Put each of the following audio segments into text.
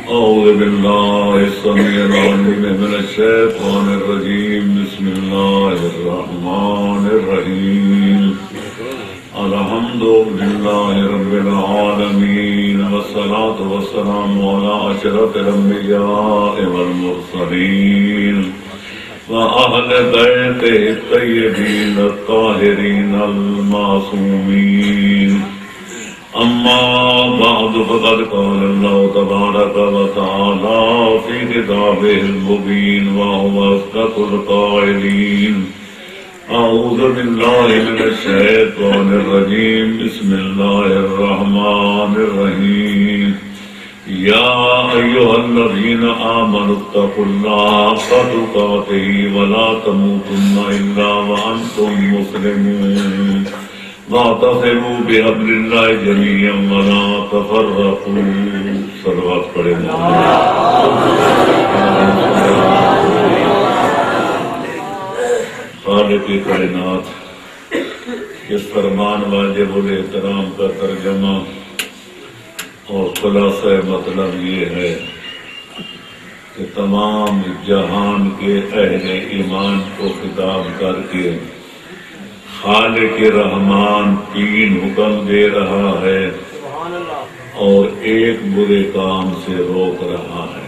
أعوذ بالله السميع العليم من الشيطان الرجيم. بسم الله الرحمن الرحيم. الحمد لله رب العالمين، والصلاة والسلام على أشرف الأنبياء والمرسلين وأهل بيته الطيبين الطاهرين المعصومين. أما بعد فقد قال الله تبارك وتعالى في كتابه المبين وهو أصدق القائلين. أعوذ بالله من الشيطان الرجيم. بسم الله الرحمن الرحيم. يا أيها الذين آمنوا اتقوا الله حق تقاته ولا تموتن إلا وأنتم مسلمون. واعتصموا بحبل الله جميعا ولا تفرقوا. صلوات پڑھیں. خالق کائنات اس فرمان واجب الاحترام کا ترجمہ اور خلاصہ مطلب یہ ہے کہ تمام جہان کے اہل ایمان کو خطاب کر کے خالق رحمان تین حکم دے رہا ہے اور ایک برے کام سے روک رہا ہے.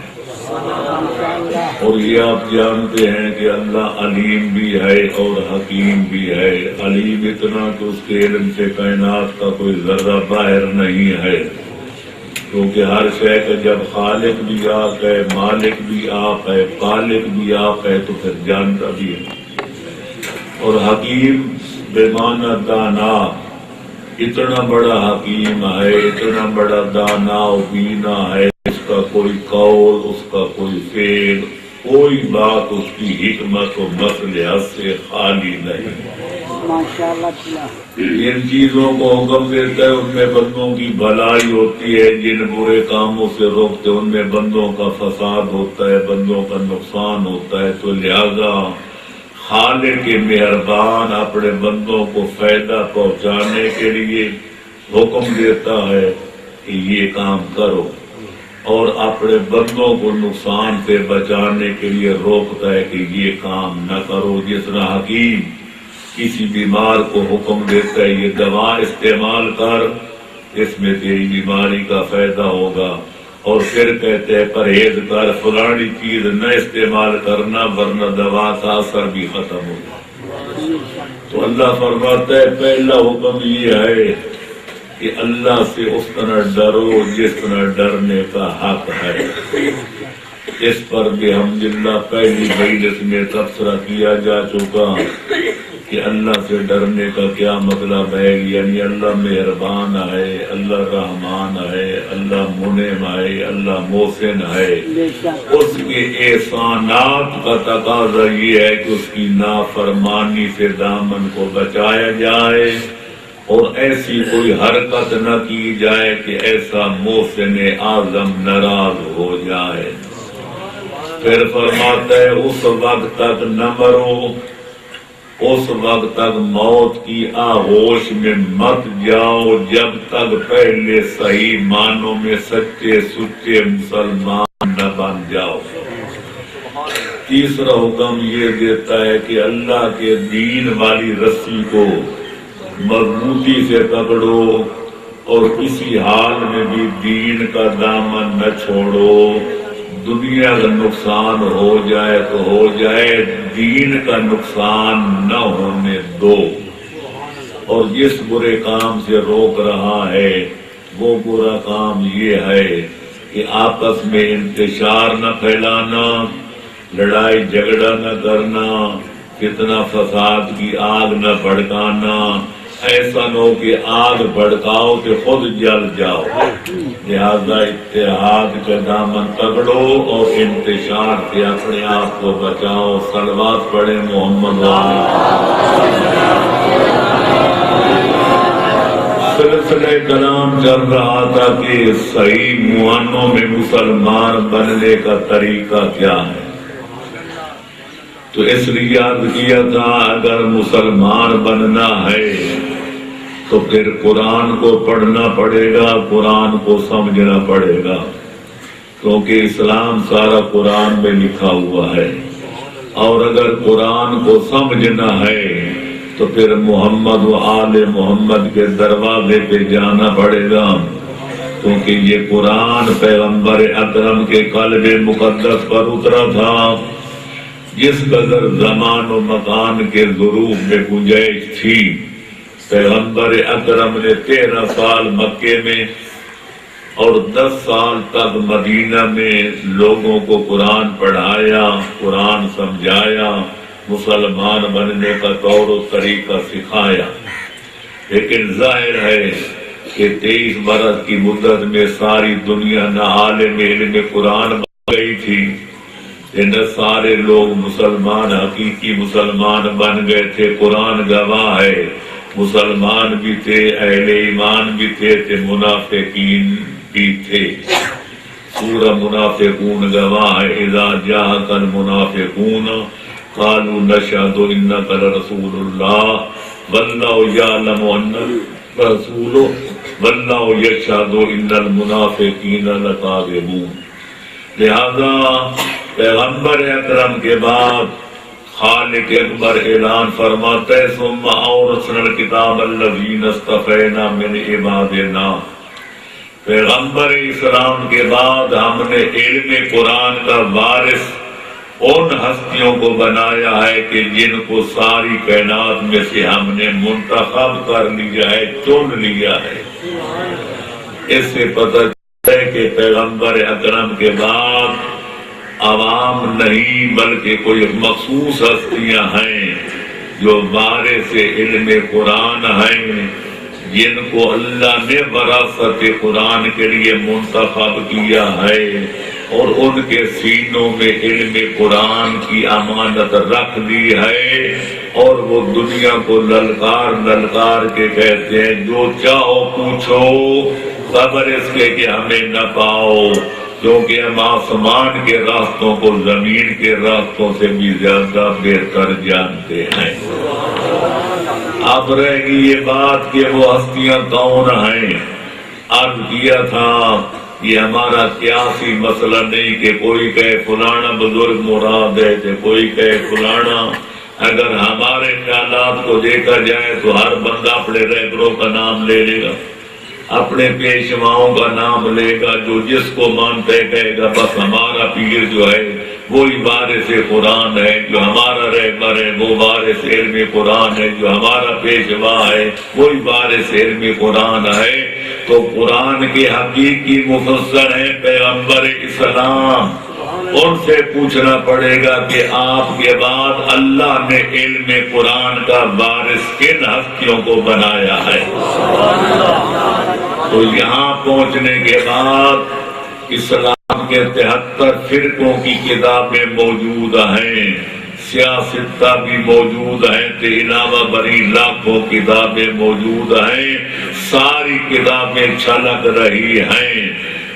اور یہ آپ جانتے ہیں کہ اللہ علیم بھی ہے اور حکیم بھی ہے. علیم اتنا کہ اس کے علم سے کائنات کا کوئی ذرہ باہر نہیں ہے، کیونکہ ہر شے کا جب خالق بھی آپ ہے، مالک بھی آپ ہے، خالق بھی آپ ہے تو پھر جانتا بھی ہے. اور حکیم بمعنی دانا، اتنا بڑا حکیم ہے، اتنا بڑا دانا و بینا ہے، اس کا کوئی قول، اس کا کوئی فعل، کوئی بات اس کی حکمت و مصلحت سے خالی نہیں. جن چیزوں کو حکم دیتا ہے ان میں بندوں کی بھلائی ہوتی ہے، جن برے کاموں سے روکتے ان میں بندوں کا فساد ہوتا ہے، بندوں کا نقصان ہوتا ہے. تو لہذا خالق مہربان اپنے بندوں کو فائدہ پہنچانے کے لیے حکم دیتا ہے کہ یہ کام کرو، اور اپنے بندوں کو نقصان سے بچانے کے لیے روکتا ہے کہ یہ کام نہ کرو. جس طرح حکیم کسی بیمار کو حکم دیتا ہے یہ دوا استعمال کر، اس میں تیری بیماری کا فائدہ ہوگا، اور پھر کہتے ہیں پرہیز کر، فلانی چیز نہ استعمال کرنا ورنہ دوا کا اثر بھی ختم ہو جائے. تو اللہ فرماتا ہے پہلا حکم یہ ہے کہ اللہ سے اس طرح ڈرو جس طرح ڈرنے کا حق ہے. اس پر بھی الحمدللہ پہلی مجلس میں تبصرہ کیا جا چکا کہ اللہ سے ڈرنے کا کیا مطلب ہے. یعنی اللہ مہربان ہے، اللہ رحمان ہے، اللہ منعم ہے، اللہ محسن ہے. اس کے احسانات کا تقاضا یہ ہے کہ اس کی نافرمانی سے دامن کو بچایا جائے اور ایسی کوئی حرکت نہ کی جائے کہ ایسا محسن اعظم ناراض ہو جائے. پھر فرماتا ہے اس وقت تک نہ مرو، اس وقت تک موت کی آغوش میں مت جاؤ جب تک پہلے صحیح معنوں میں سچے سچے مسلمان نہ بن جاؤ. تیسرا حکم یہ دیتا ہے کہ اللہ کے دین والی رسی کو مضبوطی سے پکڑو اور کسی حال میں بھی دین کا دامن نہ چھوڑو. دنیا کا نقصان ہو جائے تو ہو جائے، دین کا نقصان نہ ہونے دو. اور جس برے کام سے روک رہا ہے وہ برا کام یہ ہے کہ آپس میں انتشار نہ پھیلانا، لڑائی جھگڑا نہ کرنا، فتنہ فساد کی آگ نہ بھڑکانا. ایسا نہ ہو کہ آگ بھڑکاؤ کہ خود جل جاؤ. لہذا اتحاد کا دامن پکڑو اور انتشار سے اپنے آپ کو بچاؤ. صلوات پڑھے محمد علیہ. سلسلہ کلام چل رہا تھا کہ صحیح معانوں میں مسلمان بننے کا طریقہ کیا ہے. تو اس لیے یاد کیا تھا اگر مسلمان بننا ہے تو پھر قرآن کو پڑھنا پڑے گا، قرآن کو سمجھنا پڑے گا، کیونکہ اسلام سارا قرآن میں لکھا ہوا ہے۔ اور اگر قرآن کو سمجھنا ہے تو پھر محمد و آل محمد کے دروازے پہ جانا پڑے گا، کیونکہ یہ قرآن پیغمبر اکرم کے قلب مقدس پر اترا تھا۔ جس قدر زمان و مکان کے ظروف میں گنجائش تھی، پیغمبر اکرم نے 13 سال مکے میں اور 10 سال تک مدینہ میں لوگوں کو قرآن پڑھایا، قرآن سمجھایا، مسلمان بننے کا طور و طریقہ سکھایا۔ لیکن ظاہر ہے کہ 23 برس کی مدت میں ساری دنیا نہ عالم علم قرآن بن گئی تھی، نہ سارے لوگ مسلمان حقیقی مسلمان بن گئے تھے۔ قرآن گواہ ہے، مسلمان بھی تھے، اہل ایمان بھی تھے، منافقین بھی تھے۔ سورہ منافقون گواہ ہے، اذا جاءک المنافقون قالوا نشهد انک لرسول اللہ واللہ یعلم انک رسولہ واللہ یشہد ان المنافقین لکاذبون۔ لہذا پیغمبر اکرم کے بعد خالق اکبر اعلان فرماتا ہے ثم اورثنا الکتاب الذین اصطفینا من عبادنا۔ پیغمبر اسلام کے بعد ہم نے علم قرآن کا وارث ان ہستیوں کو بنایا ہے کہ جن کو ساری کائنات میں سے ہم نے منتخب کر لیا ہے، چن لیا ہے۔ اس سے پتہ چلتا ہے کہ پیغمبر اکرم کے بعد عوام نہیں بلکہ کوئی مخصوص ہستیاں ہیں جو وارث علم قرآن ہیں، جن کو اللہ نے وراثت قرآن کے لیے منتخب کیا ہے اور ان کے سینوں میں علم قرآن کی امانت رکھ دی ہے، اور وہ دنیا کو للکار للکار کے کہتے ہیں جو چاہو پوچھو، خبر اس کے کہ ہمیں نہ پاؤ، کیونکہ ہم آسمان کے راستوں کو زمین کے راستوں سے بھی زیادہ بہتر جانتے ہیں۔ اب رہ گئی یہ بات کہ وہ ہستیاں کون ہیں۔ عرض کیا تھا یہ ہمارا قیاسی مسئلہ نہیں کہ کوئی کہے فلانا بزرگ مراد ہے تو کوئی کہے فلانا۔ اگر ہمارے خیالات کو دیکھا جائے تو ہر بندہ اپنے رہبروں کا نام لے لے گا، اپنے پیشواؤں کا نام لے گا، جو جس کو مانتا ہے کہے گا بس ہمارا پیر جو ہے وہی وارث قرآن ہے، جو ہمارا رہبر ہے وہ وارث علم قرآن ہے، جو ہمارا پیشوا ہے وہی وارث علم قرآن ہے۔ تو قرآن کے حقیقی مفسر ہیں پیغمبر اسلام، ان سے پوچھنا پڑے گا کہ آپ کے بعد اللہ نے علم قرآن کا وارث کن ہستیوں کو بنایا ہے۔ تو یہاں پہنچنے کے بعد اسلام کے 73 فرقوں کی کتابیں موجود ہیں، سیاستہ بھی موجود ہیں، کے علاوہ بڑی لاکھوں کتابیں موجود ہیں۔ ساری کتابیں چھلک رہی ہیں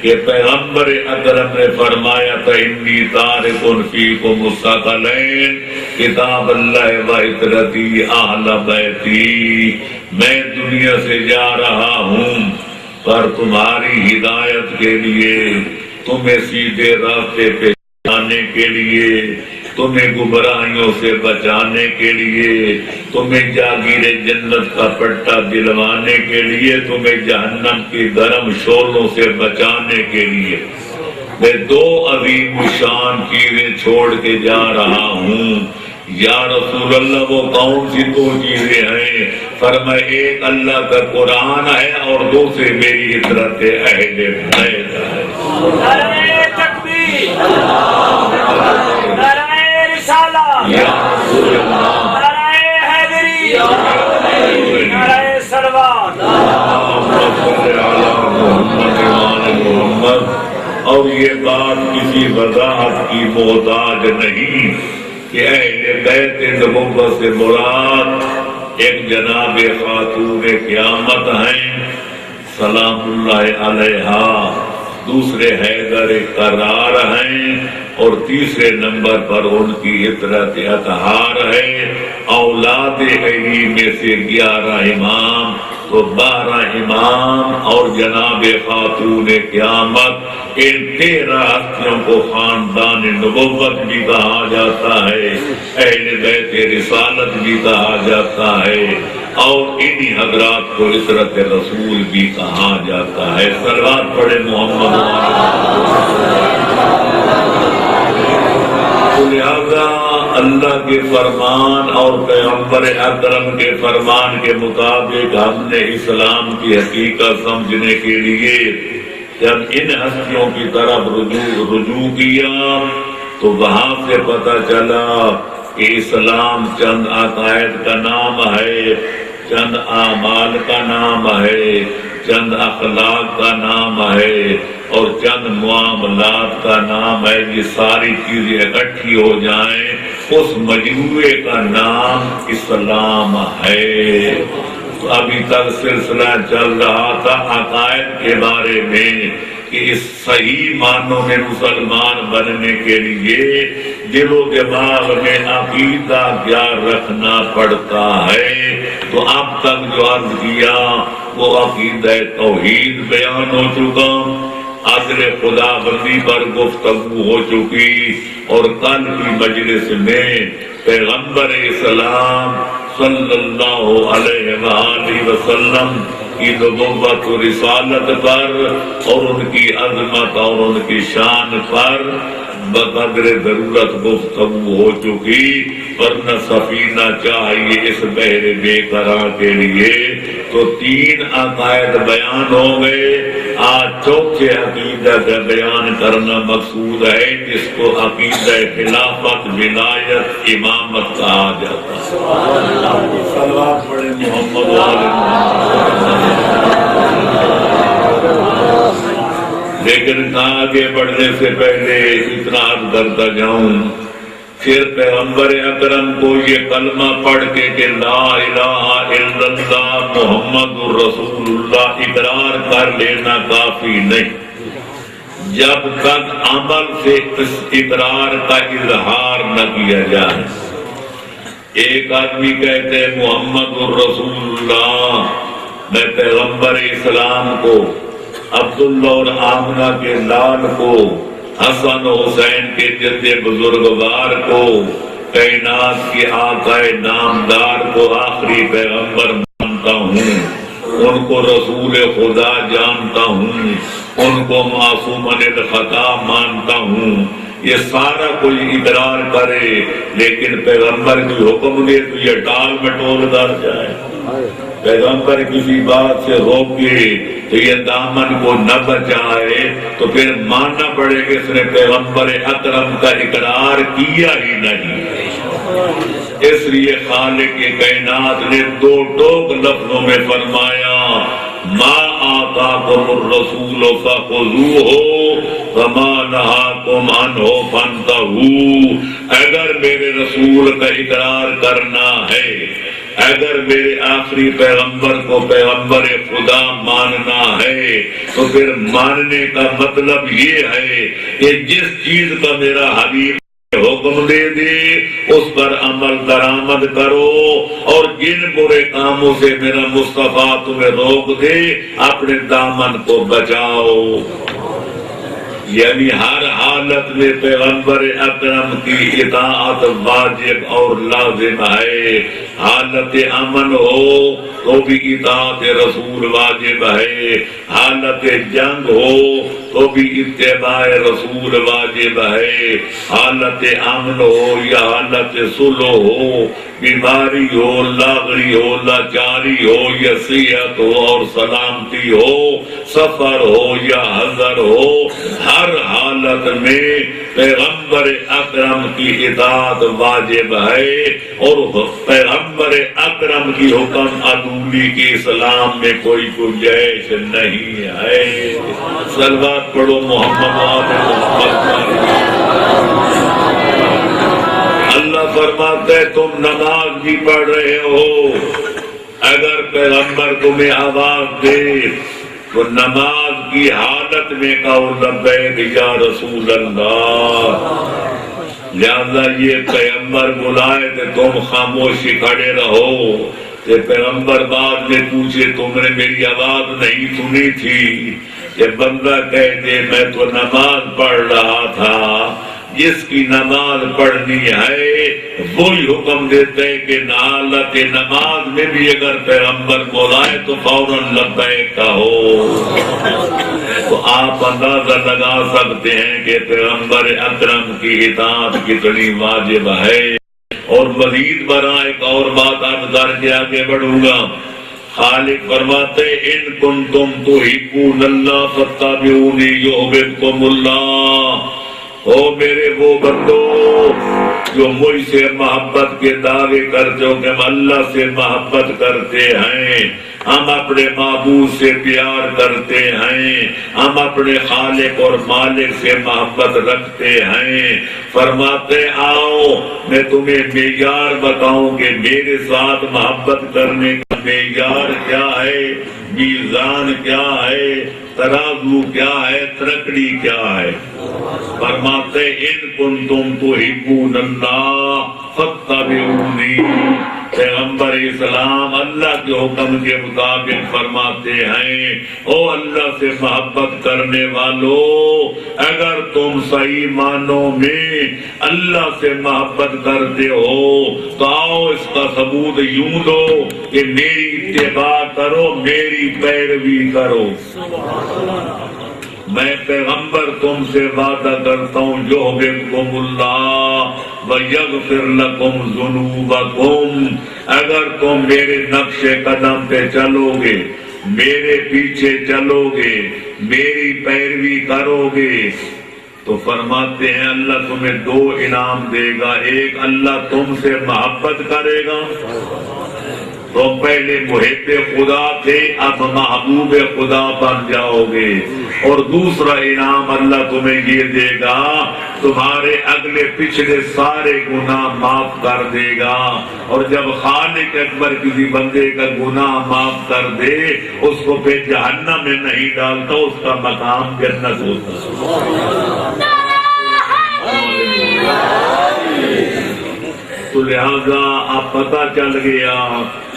کہ پیغمبر اکرم نے فرمایا تھا انی تارک فیکم الثقلین کتاب اللہ و عترتی اہل بیتی، میں دنیا سے جا رہا ہوں پر تمہاری ہدایت کے لیے، تمہیں سیدھے راستے پہ جانے کے لیے، تمہیں گمراہیوں سے بچانے کے لیے، تمہیں جاگیر جنت کا پٹا دلوانے کے لیے، تمہیں جہنم کی گرم شعلوں سے بچانے کے لیے میں 2 عظیم شان چیزیں چھوڑ کے جا رہا ہوں۔ یا رسول اللہ وہ کون سی 2 چیزیں ہیں؟ فرمایا ایک اللہ کا قرآن ہے اور دوسری میری عترت اہل بیت ہے۔ نعرہ تکبیر، نعرہ رسالہ، نعرہ حیدری، نعرہ صلوات۔ اور یہ بات کسی وضاحت کی محتاج نہیں کہ اہل بیت نبوت سے مراد ایک جناب خاتون قیامت ہیں سلام اللہ علیہا، دوسرے حیدر قرار ہیں، اور تیسرے نمبر پر ان کی عطرت اطہار ہے۔ اولاد علی میں سے 11 امام، تو 12 امام اور جناب خاتون قیامت ان 13 ہستیوں کو خاندان نبوت بھی کہا جاتا ہے، اہل بیت رسالت بھی کہا جاتا ہے، اور انہی حضرات کو عترت رسول بھی کہا جاتا ہے۔ صلوات پڑھے محمد لہذا اللہ کے فرمان اور پیغمبر اکرم کے فرمان کے مطابق ہم نے اسلام کی حقیقت سمجھنے کے لیے جب ان ہستیوں کی طرف رجوع کیا تو وہاں سے پتہ چلا کہ اسلام چند عقائد کا نام ہے، چند اعمال کا نام ہے، چند اخلاق کا نام ہے اور چند معاملات کا نام ہے۔ یہ ساری چیزیں اکٹھی ہو جائیں اس مجموعے کا نام اسلام ہے۔ ابھی تک سلسلہ چل رہا تھا عقائد کے بارے میں کہ اس صحیح معنوں میں مسلمان بننے کے لیے دل و دماغ میں عقیدہ کیا رکھنا پڑتا ہے۔ تو اب تک جو عرض کیا وہ عقیدہ توحید بیان ہو چکا، عدل خدا بندی پر گفتگو ہو چکی، اور کل کی مجلس میں پیغمبر اسلام صلی اللہ علیہ وآلہ وسلم کی نبوت و رسالت پر اور ان کی عظمت اور ان کی شان پر بقدر ضرورت گفتگو ہو چکی، ورنہ سفینہ چاہیے اس بحر بے قرار کے لیے تو 3 عقائد بیان ہو گئے۔ آج چوتھے عقیدہ کا بیان کرنا مقصود ہے جس کو عقیدہ خلافت، ولایت، امامت کہا جاتا ہے۔ صلوات پڑھے محمد وآل محمد۔ لیکن آگے بڑھنے سے پہلے اتنا عرض کرتا جاؤں، پھر پیغمبر اکرم کو یہ کلمہ پڑھ کے کہ لا الہ الا اللہ محمد رسول اللہ اقرار کر لینا کافی نہیں، جب تک عمل سے اس اقرار کا اظہار نہ کیا جائے۔ ایک آدمی کہتے محمد رسول اللہ، میں پیغمبر اسلام کو، عبداللہ اور آمنہ کے لال کو، حسن و حسین کے جد بزرگوار کو، کائنات کے آقا نامدار کو آخری پیغمبر مانتا ہوں، ان کو رسول خدا جانتا ہوں، ان کو معصوم عن الخطا مانتا ہوں۔ یہ سارا کوئی اقرار کرے لیکن پیغمبر کی حکم دے تو یہ ٹال مٹول کر جائے، پیغمبر کسی بات سے روکے تو یہ دامن کو نہ بچائے تو پھر ماننا پڑے کہ اس نے پیغمبر اکرم کا اقرار کیا ہی نہیں۔ اس لیے خالق کائنات نے 2 ٹوک لفظوں میں فرمایا ما آتاکم الرسول فخذوہ وما نہاکم عنہ فانتہوا۔ اگر میرے رسول کا اقرار کرنا ہے، اگر میرے آخری پیغمبر کو پیغمبر خدا ماننا ہے تو پھر ماننے کا مطلب یہ ہے کہ جس چیز کا میرا حبیب حکم دے دے اس پر عمل درآمد کرو، اور جن برے کاموں سے میرا مصطفیٰ تمہیں روک دے اپنے دامن کو بچاؤ۔ یعنی ہر حالت میں پیغمبر اکرم کی اطاعت واجب اور لازم ہے، حالت امن ہو تو بھی اطاعت رسول واجب ہے، حالت جنگ ہو تو بھی اتباع رسول واجب ہے، حالت امن ہو یا حالت صلح ہو، بیماری ہو، لاغری ہو، لاچاری ہو یا صحت ہو اور سلامتی ہو، سفر ہو یا حضر ہو، ہر حالت میں پیغمبر اکرم کی اطاعت واجب ہے، اور پیغمبر اکرم کی حکم عدولی کی اسلام میں کوئی گنجائش نہیں ہے۔ صلوات پڑھو محمد اللہ فرماتے ہے تم نماز بھی پڑھ رہے ہو، اگر پیغمبر تمہیں آواز دے تو نماز کی حالت میں کہو لبیک یا رسول اللہ۔ لہذا یہ پیغمبر بلائے کہ تم خاموشی کھڑے رہو، کہ پیغمبر بعد میں پوچھے تم نے میری آواز نہیں سنی تھی؟ کہ بندہ کہتے میں تو نماز پڑھ رہا تھا، جس کی نماز پڑھنی ہے وہی حکم دیتے ہیں کہ حالت نماز میں بھی اگر پیغمبر بلائے تو فوراً لبیک کہو۔ تو آپ اندازہ لگا سکتے ہیں کہ پیغمبر اکرم کی اطاعت کتنی واجب ہے۔ اور مزید برآں ایک اور بات عرض کر کے آگے بڑھوں گا۔ خالق فرماتے ان کنتم تحبون اللہ فاتبعونی یحببکم اللہ۔ او میرے وہ بندو جو مجھ سے محبت کے دعوے کرتے ہو کہ ہم اللہ سے محبت کرتے ہیں، ہم اپنے معبود سے پیار کرتے ہیں، ہم اپنے خالق اور مالک سے محبت رکھتے ہیں، فرماتے آؤ میں تمہیں معیار بتاؤں کہ میرے ساتھ محبت کرنے کا معیار کیا ہے، میزان کیا ہے، ترازو کیا ہے، ترکڑی کیا ہے۔ فرماتے ان کنتم تحبون اللہ فاتبعونی۔ پیغمبر اسلام اللہ کے حکم کے مطابق فرماتے ہیں او اللہ سے محبت کرنے والو، اگر تم صحیح معنوں میں اللہ سے محبت کرتے ہو تو آؤ اس کا ثبوت یوں دو کہ میری اتباع کرو، میری پیروی کرو۔ میں پیغمبر تم سے وعدہ کرتا ہوں یحببکم اللہ ویغفر لکم ذنوبکم۔ اگر تم میرے نقش قدم پہ چلو گے، میرے پیچھے چلو گے، میری پیروی کرو گے تو فرماتے ہیں اللہ تمہیں دو انعام دے گا۔ ایک اللہ تم سے محبت کرے گا، تو پہلے محب خدا تھے اب محبوب خدا بن جاؤ گے، اور دوسرا انعام اللہ تمہیں یہ دے گا تمہارے اگلے پچھلے سارے گناہ معاف کر دے گا۔ اور جب خالق اکبر کسی بندے کا گناہ معاف کر دے اس کو پھر جہنم میں نہیں ڈالتا، اس کا مقام جنت ہوتا۔ تو لہذا اب پتہ چل گیا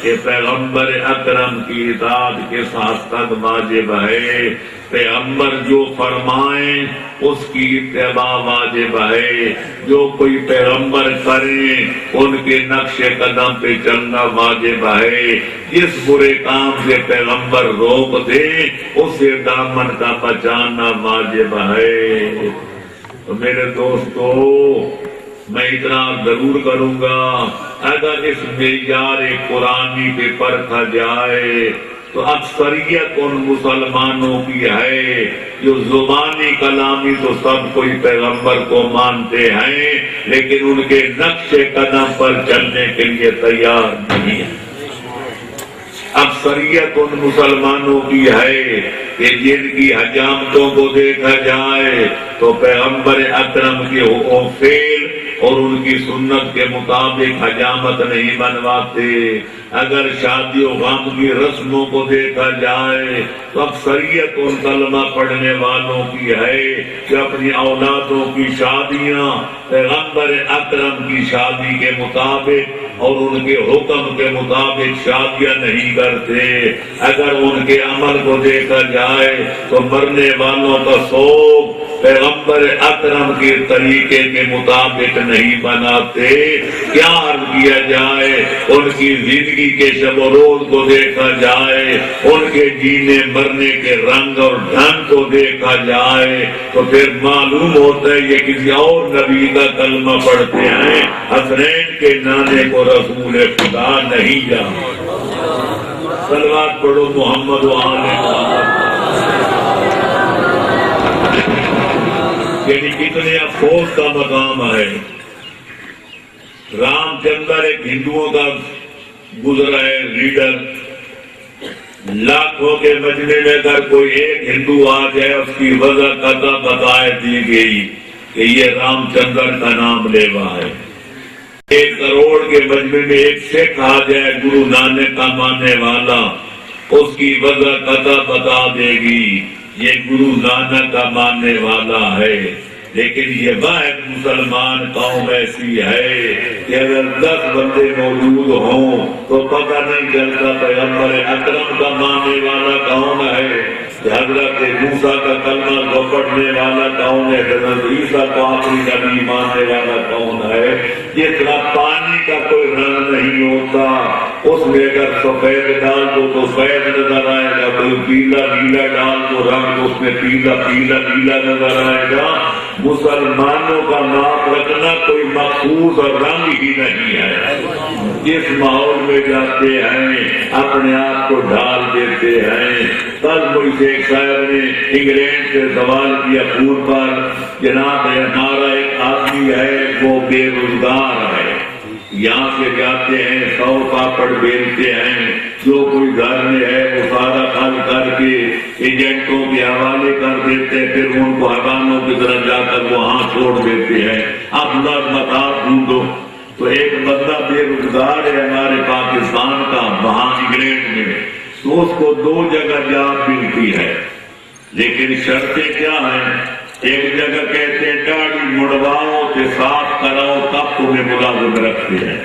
کہ پیغمبر اکرم کی اطاعت کے ساتھ ساتھ واجب ہے، پیغمبر جو فرمائیں اس کی اتباع واجب ہے، جو کوئی پیغمبر کرے ان کے نقش قدم پہ چلنا واجب ہے، جس برے کام سے پیغمبر روک دے اسے دامن کا بچانا واجب ہے۔ تو میرے دوستو میں اتنا ضرور کروں گا، اگر اس معیار قرآنی پہ پرکھا جائے تو اکثریت ان مسلمانوں کی ہے جو زبانی کلامی تو سب کوئی پیغمبر کو مانتے ہیں لیکن ان کے نقش قدم پر چلنے کے لیے تیار نہیں ہے۔ اکثریت ان مسلمانوں کی ہے کہ جن کی حجامتوں کو دیکھا جائے تو پیغمبر اکرم کے حکم فعل اور ان کی سنت کے مطابق حجامت نہیں بنواتے۔ اگر شادی و غم کی رسموں کو دیکھا جائے تو اکثریت ان کلمہ پڑھنے والوں کی ہے کہ اپنی اولادوں کی شادیاں پیغمبر اکرم کی شادی کے مطابق اور ان کے حکم کے مطابق شادیاں نہیں کرتے۔ اگر ان کے عمل کو دیکھا جائے تو مرنے والوں کا سوگ پیغمبر اکرم کے طریقے کے مطابق نہیں بناتے۔ کیا عرض کیا جائے، ان کی زندگی کے شب و روز کو دیکھا جائے، ان کے جینے مرنے کے رنگ اور ڈھنگ کو دیکھا جائے تو پھر معلوم ہوتا ہے یہ کسی اور نبی کا کلمہ پڑھتے ہیں، حسنین کے نانے کو رسول خدا نہیں جانتے۔ صلوات پڑھو محمد و آل محمد۔ یعنی کتنے افسوس کا مقام ہے۔ رام چندر ایک ہندوؤں کا گزرا ہے لیڈر، لاکھوں کے مجمع میں اگر کوئی ایک ہندو آ جائے اس کی وجہ قطع بتائے دی گئی کہ یہ رام چندر کا نام لیوا ہے۔ 1 کروڑ کے مجمع میں ایک سکھ آ جائے گرو نانک کا ماننے والا، اس کی وجہ قطع بتا دے گی یہ گرو نانک کا ماننے والا ہے۔ لیکن یہ واحد مسلمان قوم ایسی ہے کہ اگر 10 بندے موجود ہوں تو پتہ نہیں چلتا پیغمبر اکرم کا ماننے والا کون ہے، حضرت موسیٰ کا کلمہ کو پڑھنے والا کون ہے، حضرت عیسیٰ کو آخری نبی ماننے والا کون ہے۔ جس طرح پانی کا کوئی رنگ نہیں ہوتا، اس میں اگر سفید ڈال دو تو سفید نظر آئے گا، کوئی پیلا نیلا ڈال دو رنگ اس میں پیلا پیلا نیلا نظر آئے گا۔ مسلمانوں کا نام رکھنا کوئی مخصوص اور رنگ ہی نہیں ہے، جس ماحول میں جاتے ہیں اپنے آپ کو ڈال دیتے ہیں۔ کل مجھ سے ایک صاحب نے انگلینڈ سے سوال کیا پور پر، جناب ہمارا ایک آدمی ہے وہ بے روزگار ہے، یہاں سے جاتے ہیں 100 پاپڑ بیچتے ہیں، جو کوئی گھر میں ہے وہ سارا حل کر کے ایجنٹوں کے حوالے کر دیتے ہیں، پھر ان کو حکاموں کی طرف جا کر وہاں چھوڑ دیتے ہیں۔ اب مطاب ڈھونڈو تو ایک بندہ بے روزگار ہے ہمارے پاکستان کا وہاں انگلینڈ میں، تو اس کو 2 جگہ جاب ملتی ہے، لیکن شرطیں کیا ہیں؟ ایک جگہ کہتے ہیں داڑھی مڑواؤ تے صاف کراؤ تب تمہیں ملازم رکھتے ہیں،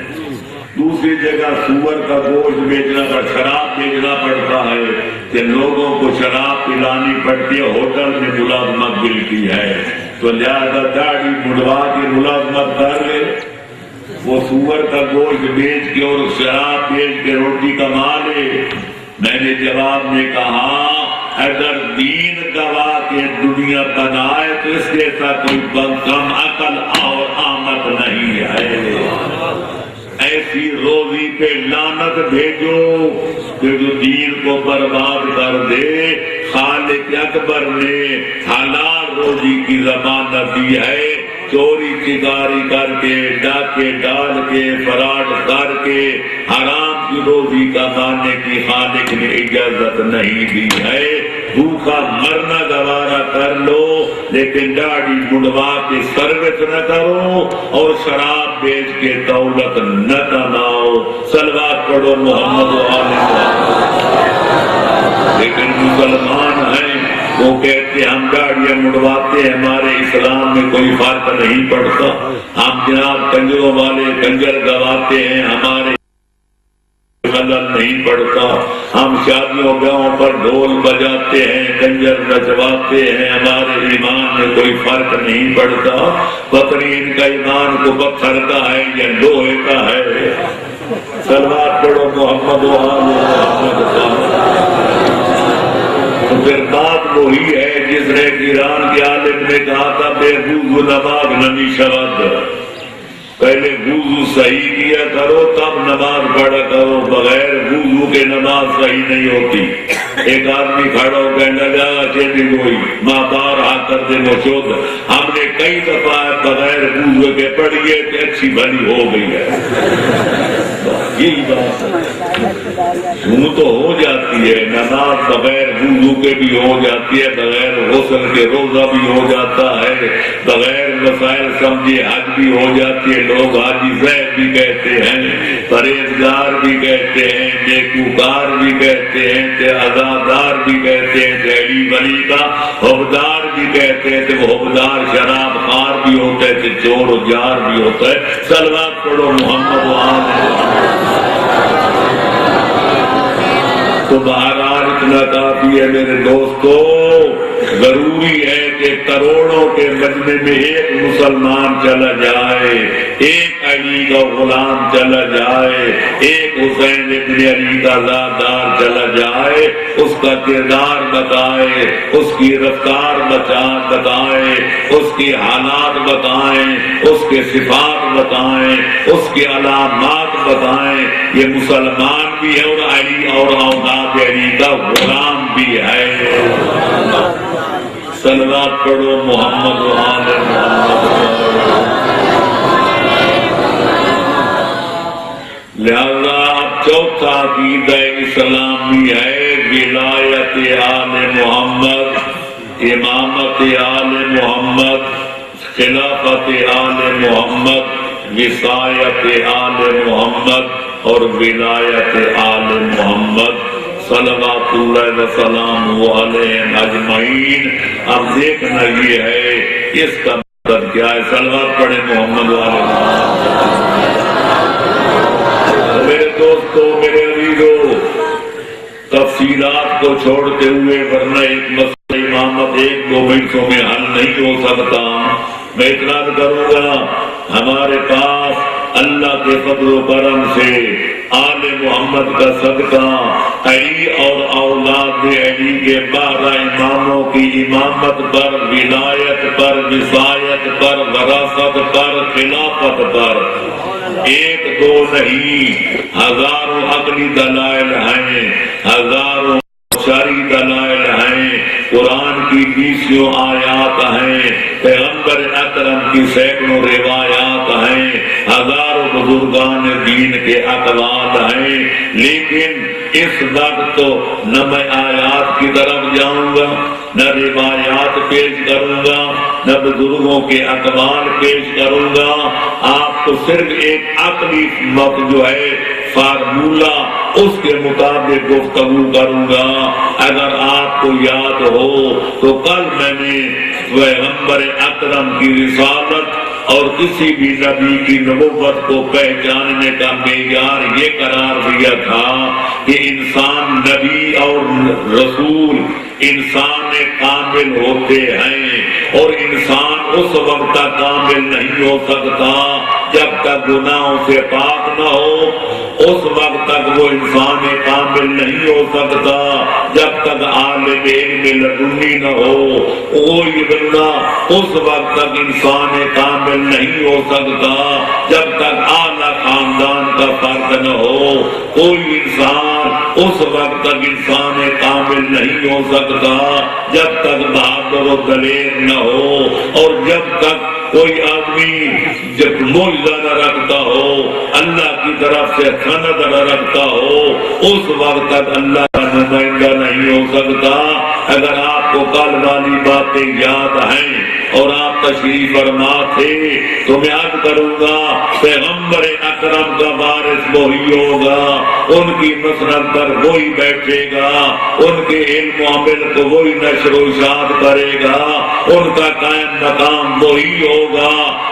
دوسری جگہ سور کا گوشت بیچنا پر شراب بیچنا پڑتا ہے کہ لوگوں کو شراب پلانی پڑتی ہے، ہوٹل میں ملازمت ملتی ہے، تو لہذا داڑھی مڑوا کے ملازمت کر لے، وہ سور کا گوشت بیچ کے اور شراب بیچ کے روٹی کما لے۔ میں نے جواب میں کہا اگر دین گواہ کے دنیا بنائے تو اس جیسا کوئی کم عقل اور آمد نہیں ہے۔ ایسی روزی پہ لعنت بھیجو کہ جو دین کو برباد کر دے۔ خالق اکبر نے حلال روزی کی ضمانت دی ہے، چوری چکاری کر کے ڈاکے ڈال کے فراڈ کر کے حرام کی روزی کمانے کی خالق نے اجازت نہیں دی ہے۔ بھوکا مرنا گوارا کر لو لیکن داڑھی مڑوا کے سروس نہ کرو اور شراب بیچ کے دولت نہ کماؤ۔ صلوات پڑھو محمد و آل محمد۔ لیکن مسلمان ہیں وہ کہتے ہم داڑیاں مڑواتے ہیں، ہمارے اسلام میں کوئی فرق نہیں پڑتا، ہم جناب کنجروں والے کنجر گواتے ہیں، ہمارے غلط نہیں پڑتا، ہم شادیوں بیاہوں پر ڈھول بجاتے ہیں کنجر نچواتے ہیں، ہمارے ایمان میں کوئی فرق نہیں پڑتا۔ پتہ نہیں ان کا ایمان کو پتھر کا ہے یا لوہے کا ہے۔ صلوات پڑھو محمد و آل محمد۔ تو پھر بات وہی ہے جس نے ایران کے عالم نے کہا تھا بے وضو نماز نمی شود، پہلے وضو صحیح کیا کرو تب نماز پڑھا کرو، بغیر وضو کے نماز صحیح نہیں ہوتی۔ ایک آدمی کھڑا ہو کہنے لگا چیزیں کوئی ماں بار ہاتھ کر دے موجود، ہم نے کئی دفعہ بغیر وضو کے پڑھیے کہ اچھی بھلی ہو گئی ہے۔ یہی بات ہے، تو ہو جاتی ہے نماز بغیر وضو کے بھی ہو جاتی ہے، بغیر غسل کے روزہ بھی ہو جاتا ہے، بغیر مسائل سمجھے حج بھی ہو جاتی ہے، لوگ حاجی صاحب بھی کہتے ہیں، پرہیزگار بھی کہتے ہیں، نیکوکار بھی کہتے ہیں، عزادار بھی کہتے ہیں، دہلی ولی کا حبدار بھی کہتے ہیں، وہ حبدار شراب خار بھی ہوتا ہے، چور و جار بھی ہوتا ہے۔ صلوات پڑھو محمد و آل محمد۔ تو بہرحال اتنا کافی ہے میرے دوستو، ضروری ہے کہ کروڑوں کے مجمع میں ایک مسلمان چلا جائے، ایک علی کا غلام چلا جائے، ایک حسین ابن علی کا ذاتدار چلا جائے، اس کا کردار بتائے، اس کی رفتار بتائے، اس کی حالات بتائیں، اس کے صفات بتائیں، اس کے علامات بتائیں، یہ مسلمان بھی ہے اور علی اور اولاد علی کا غلام بھی ہے۔ صلوات پڑھو محمد و آل محمد۔ لہذا اب چوتھا عقیدہ اسلامی ہے ولایت آل محمد، امامت آل محمد، خلافت آل محمد، وصایت آل محمد اور ولایت آل محمد صلوات اللہ وسلام علیہ اجمعین۔ اب دیکھنا یہ ہے اس کا سب کیا ہے صلوات پڑھے محمد والے۔ میرے دوستوں، میرے عزیزوں، تفصیلات کو چھوڑتے ہوئے ورنہ ایک مسئلہ امامت 1-2 منٹوں میں حل نہیں ہو سکتا۔ میں اتنا کروں گا، ہمارے پاس اللہ کے فضل و کرم سے آل محمد کا صدقہ علی اور اولاد علی کے 12 اماموں کی امامت پر، ولایت پر، وصایت پر، وراثت پر، خلافت پر 1-2 نہیں، ہزاروں عقلی دلائل ہیں، ہزاروں شرعی دلائل ہیں، قرآن کی 20 آیات ہیں، پیغمبر اکرم کی سینکڑوں روایات ہیں، ہزاروں بزرگان دین کے اقوال ہیں۔ لیکن اس وقت تو نہ میں آیات کی طرف جاؤں گا، نہ روایات پیش کروں گا، نہ بزرگوں کے اقوال پیش کروں گا۔ آپ کو صرف ایک عقلی جو ہے فارمولہ، اس کے مطابق گفتگو کروں گا۔ اگر آپ کو یاد ہو تو کل میں نے پیغمبر اکرم کی رسالت اور کسی بھی نبی کی نبوت کو پہچاننے کا معیار یہ قرار دیا تھا کہ انسان نبی اور رسول انسان کامل ہوتے ہیں، اور انسان اس وقت تک کامل نہیں ہو سکتا جب تک گناہوں سے پاک نہ ہو، اس وقت تک وہ انسان کامل نہیں ہو سکتا جب تک عالم علم لدنی نہ ہو، کوئی بندہ اس وقت تک انسان کامل نہیں ہو سکتا جب تک اعلیٰ خاندان کا فرد نہ ہو، کوئی انسان اس وقت تک انسان کامل نہیں ہو سکتا جب تک بہادر و دلیر نہ ہو، اور جب تک کوئی آدمی جب معجزہ نہ رکھتا ہو، اللہ کی طرف سے سند نہ رکھتا ہو، اس وقت تک اللہ کا نمائندہ نہیں ہو سکتا۔ اگر آپ کو کل والی باتیں یاد ہیں اور آپ تشریف فرما تھے تو میں عرض کروں گا پیغمبر اکرم کا وارث وہی ہوگا، ان کی مسند پر وہی بیٹھے گا، ان کے علم و عمل کو وہی نشر و اشاعت کرے گا، ان کا قائم مقام وہی ہوگا،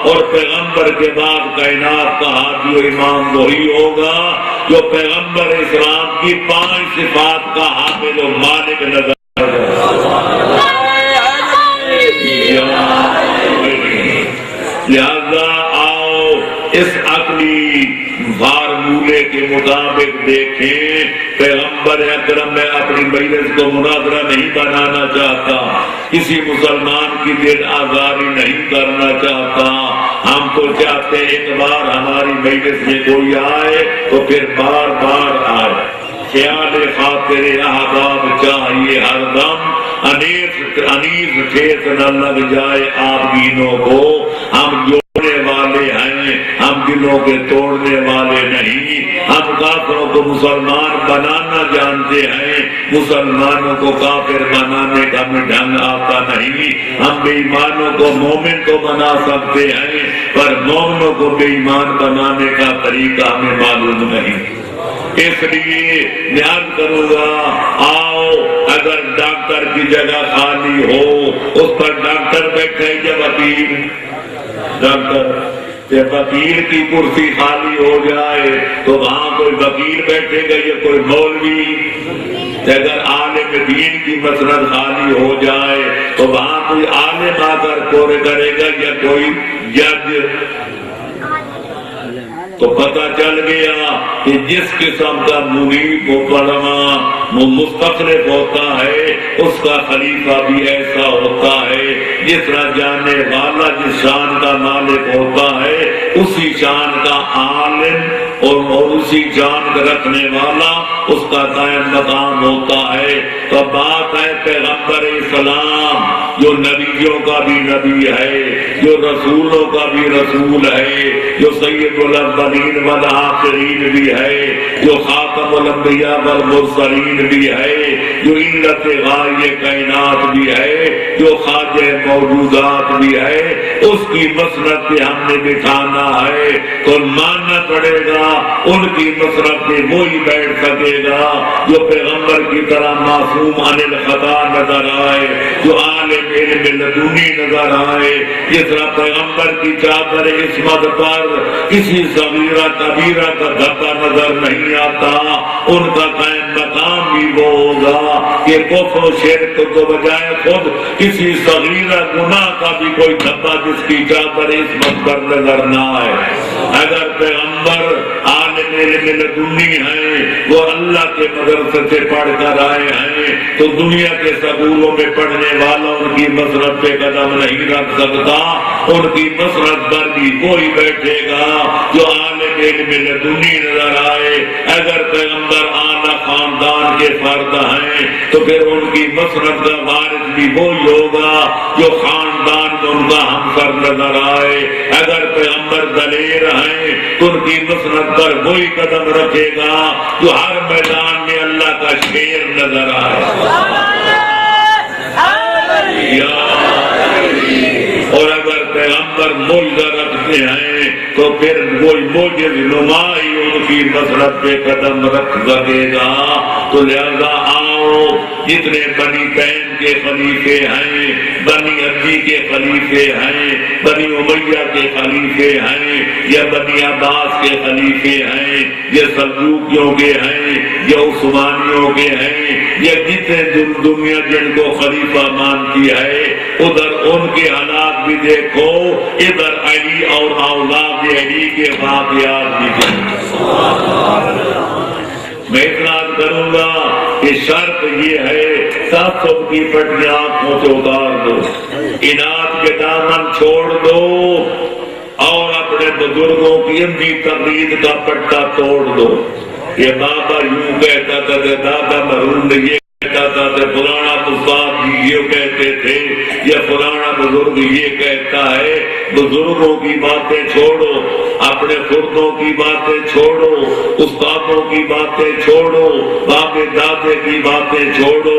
اور پیغمبر کے بعد کائنات کا ہادی و امام وہی ہوگا جو پیغمبر اسلام کی 5 صفات کا حامل و مالک نظر لہذا آؤ اس عقلی فارمولے کے مطابق دیکھیں۔ پیغمبر اکرم میں اپنی مجلس کو مناظرہ نہیں بنانا چاہتا، کسی مسلمان کی دل آزاری نہیں کرنا چاہتا۔ ہم تو چاہتے ایک بار ہماری مجلس میں کوئی آئے تو پھر بار بار آئے۔ خیال خاطر احباب چاہیے ہر دم، انیس ٹھیس نہ لگ جائے آپ دینوں کو۔ ہم جوڑنے والے ہیں، ہم دلوں کے توڑنے والے نہیں۔ ہم کافروں کو مسلمان بنانا جانتے ہیں، مسلمانوں کو کافر بنانے کا ڈھنگ آتا نہیں۔ ہم بے ایمانوں کو مومن تو بنا سکتے ہیں، پر مومنوں کو بے ایمان بنانے کا طریقہ ہمیں معلوم نہیں۔ اس لیے میں عرض کروں گا، آؤ اگر ڈاکٹر کی جگہ خالی ہو اس پر ڈاکٹر بیٹھے یا وکیل، ڈاکٹر جب وکیل کی کرسی خالی ہو جائے تو وہاں کوئی وکیل بیٹھے گا یا کوئی مولوی؟ اگر عالم دین کی مسند خالی ہو جائے تو وہاں کوئی عالم آ کر کور کرے گا یا کوئی جج؟ تو پتہ چل گیا کہ جس قسم کا مرید و پڑھنا مستخلف ہوتا ہے اس کا خلیفہ بھی ایسا ہوتا ہے، جس طرح جانے والا جس شان کا مالک ہوتا ہے اسی شان کا عالم اور اسی جان رکھنے والا اس کا قائم مقام ہوتا ہے۔ تو بات ہے پیغمبر اسلام جو نبیوں کا بھی نبی ہے، جو رسولوں کا بھی رسول ہے، جو سید الاولین والآخرین بھی ہے، جو خاتم الانبیاء والمرسلین بھی ہے، جو علت غائب کائنات بھی ہے، جو خواجہ موجودات بھی ہے، اس کی مسند پہ ہم نے بٹھانا ہے تو ماننا پڑے گا ان کی مصرف پہ وہی بیٹھ سکے گا جو پیغمبر کی طرح معصوم عن الخطا نظر آئے، جو عالم علم لدنی نظر آئے، جس طرح پیغمبر کی چادر عصمت پر کسی صغیرہ کبیرہ کا دھبا نظر نہیں آتا، ان کا قائم مقام بھی وہ ہوگا کہ کفر و شرک کو بجائے خود کسی صغیرہ گناہ کا بھی کوئی دھبا جس کی چادر عصمت پر نظر نہ آئے۔ اگر پیغمبر عالم علم لدنی ہیں، وہ اللہ کے مدرسے سے پڑھ کر آئے ہیں، تو دنیا کے سکولوں میں پڑھنے والا ان کی مسرت پہ قدم نہیں رکھ سکتا، ان کی مسرت پر بھی کوئی بیٹھے گا جو عالم علم لدنی نظر آئے۔ اگر پیغمبر آنا خاندان کے فرد ہیں تو پھر ان کی مسرت کا وارث بھی وہی ہوگا جو خاندان میں ان کا ہمسر نظر آئے۔ اگر پیغمبر دلیر ہیں تو ان کی مسرت پر وہی قدم رکھے گا جو ہر میدان میں اللہ کا شیر نظر آئے۔ اور اگر پیغمبر معجزہ رکھتے ہیں تو پھر وہی معجز نما ہی ان کی مسرت پہ قدم رکھ سکے گا۔ تو لہذا آؤ، جتنے بنی تیم کے خلیفے ہیں، بنی عدی کے خلیفے ہیں، بنی امیہ کے خلیفے ہیں، یا بنی عباس کے خلیفے ہیں، یا سلجوقیوں کے ہیں، یا عثمانیوں کے ہیں، یا جتنے دنیا جن کو خلیفہ مانتی ہے، ادھر ان کے حالات بھی دیکھو، ادھر علی اور اولاد علی کے واقعات بھی دیکھو۔ میں اتنا کروں گا کہ شرط یہ ہے، تعصب کی پٹیاں آنکھوں سے اتار دو، اناد کے دامن چھوڑ دو، اور اپنے بزرگوں کی اندھی تقلید کا پٹا توڑ دو۔ یہ بابا یوں کہتا تھا، دادا مرحوم نے یہ کہتا تھا، پرانا استاد جی یہ کہتے تھے، یا پرانا بزرگ یہ کہتا ہے۔ بزرگوں کی باتیں چھوڑو، اپنے خردوں کی باتیں چھوڑو، استادوں کی باتیں چھوڑو، باپ دادے کی باتیں چھوڑو،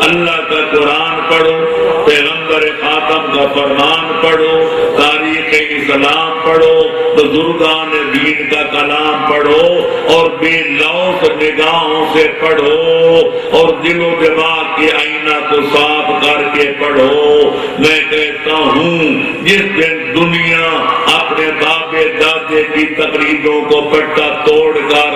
اللہ کا قرآن پڑھو، پیغمبر خاتم کا فرمان پڑھو، تاریخ اسلام پڑھو، بزرگان دین کا کلام پڑھو، اور بے لوث نگاہوں سے پڑھو، اور دل و دماغ کے آئینہ کو صاف کر کے پڑھو۔ میں کہتا ہوں جس دن دنیا اپنے باپ دادے کی تقریروں کو پٹا توڑ کر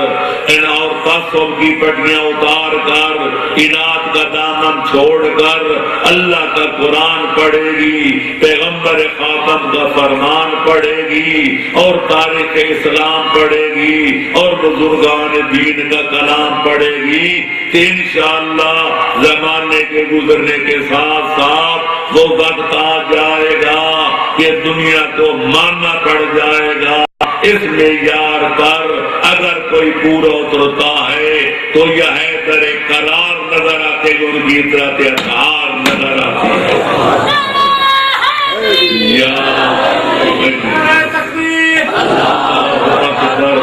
اور تعصب کی پٹیاں اتار کر اناد کا دامن چھوڑ کر اللہ کا قرآن پڑھے گی، پیغمبر خاتم کا فرمان پڑھے گی، اور تاریخ اسلام پڑھے گی، اور بزرگان دین کا کلام پڑھے گی، تو انشاءاللہ زمانے کے گزرنے کے ساتھ ساتھ وہ وقت آ جائے گا کہ دنیا کو ماننا پڑ جائے گا اس معیار پر۔ اگر کوئی پورا اترتا ہے تو یہ حیدر قرار نظر آتے، ان کی طرح اتحار نظر آتے ہیں۔ یا تکبیر، اللہ اکبر،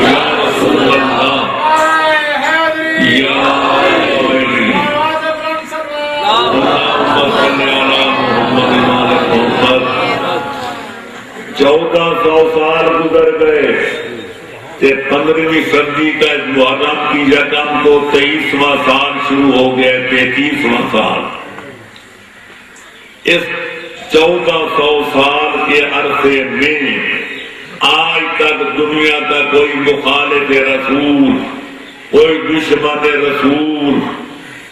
یا رسول اللہ، یا محمد۔ 1400 سال گزر گئے، 15ویں صدی کا محرم کی یکم کو 23واں سال شروع ہو گیا، 33واں سال۔ اس 1400 سال کے عرصے میں آج تک دنیا کا کوئی مخالف رسول، کوئی دشمن رسول،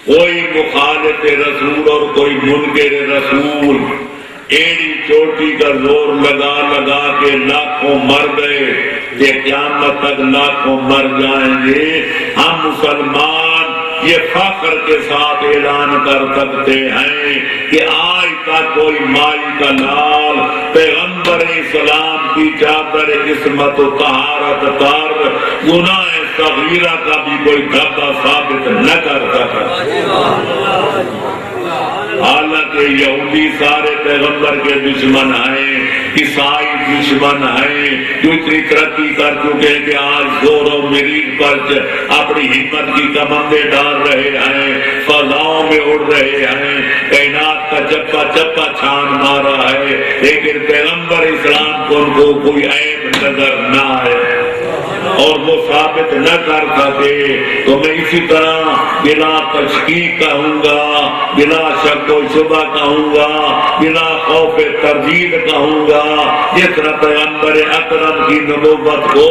کوئی مخالف رسول اور کوئی منکر رسول ایڑی چوٹی کا زور لگا لگا کے لاکھوں مر گئے کہ قیامت تک لاکھوں مر جائیں گے۔ ہم مسلمان یہ فخر کے ساتھ اعلان کر سکتے ہیں کہ آج تک کوئی مائی کا لال پیغمبر اسلام کی چادر عصمت و طہارت پر گناہ صغیرہ کا بھی کوئی دھبا ثابت نہ کر سکا۔ حالانکہ یہودی سارے پیغمبر کے دشمن ہیں، عیسائی دشمن ہیں، جو اتنی ترقی کر چکے ہیں کہ آج زور و مریض پر اپنی ہمت کی کمندیں ڈال رہے ہیں، فضاؤں میں اڑ رہے ہیں، کائنات کا چپا چپا چھان مارا ہے، لیکن پیغمبر اسلام کو ان کو کوئی عیب نظر نہ آئے اور وہ ثابت نہ کر سکے، تو میں اسی طرح بلا تشکیک کہوں گا، بلا شک و شبہ کہوں گا، بلا خوف تردید کہوں گا، جس طرح پیغمبر اکرم کی نبوت کو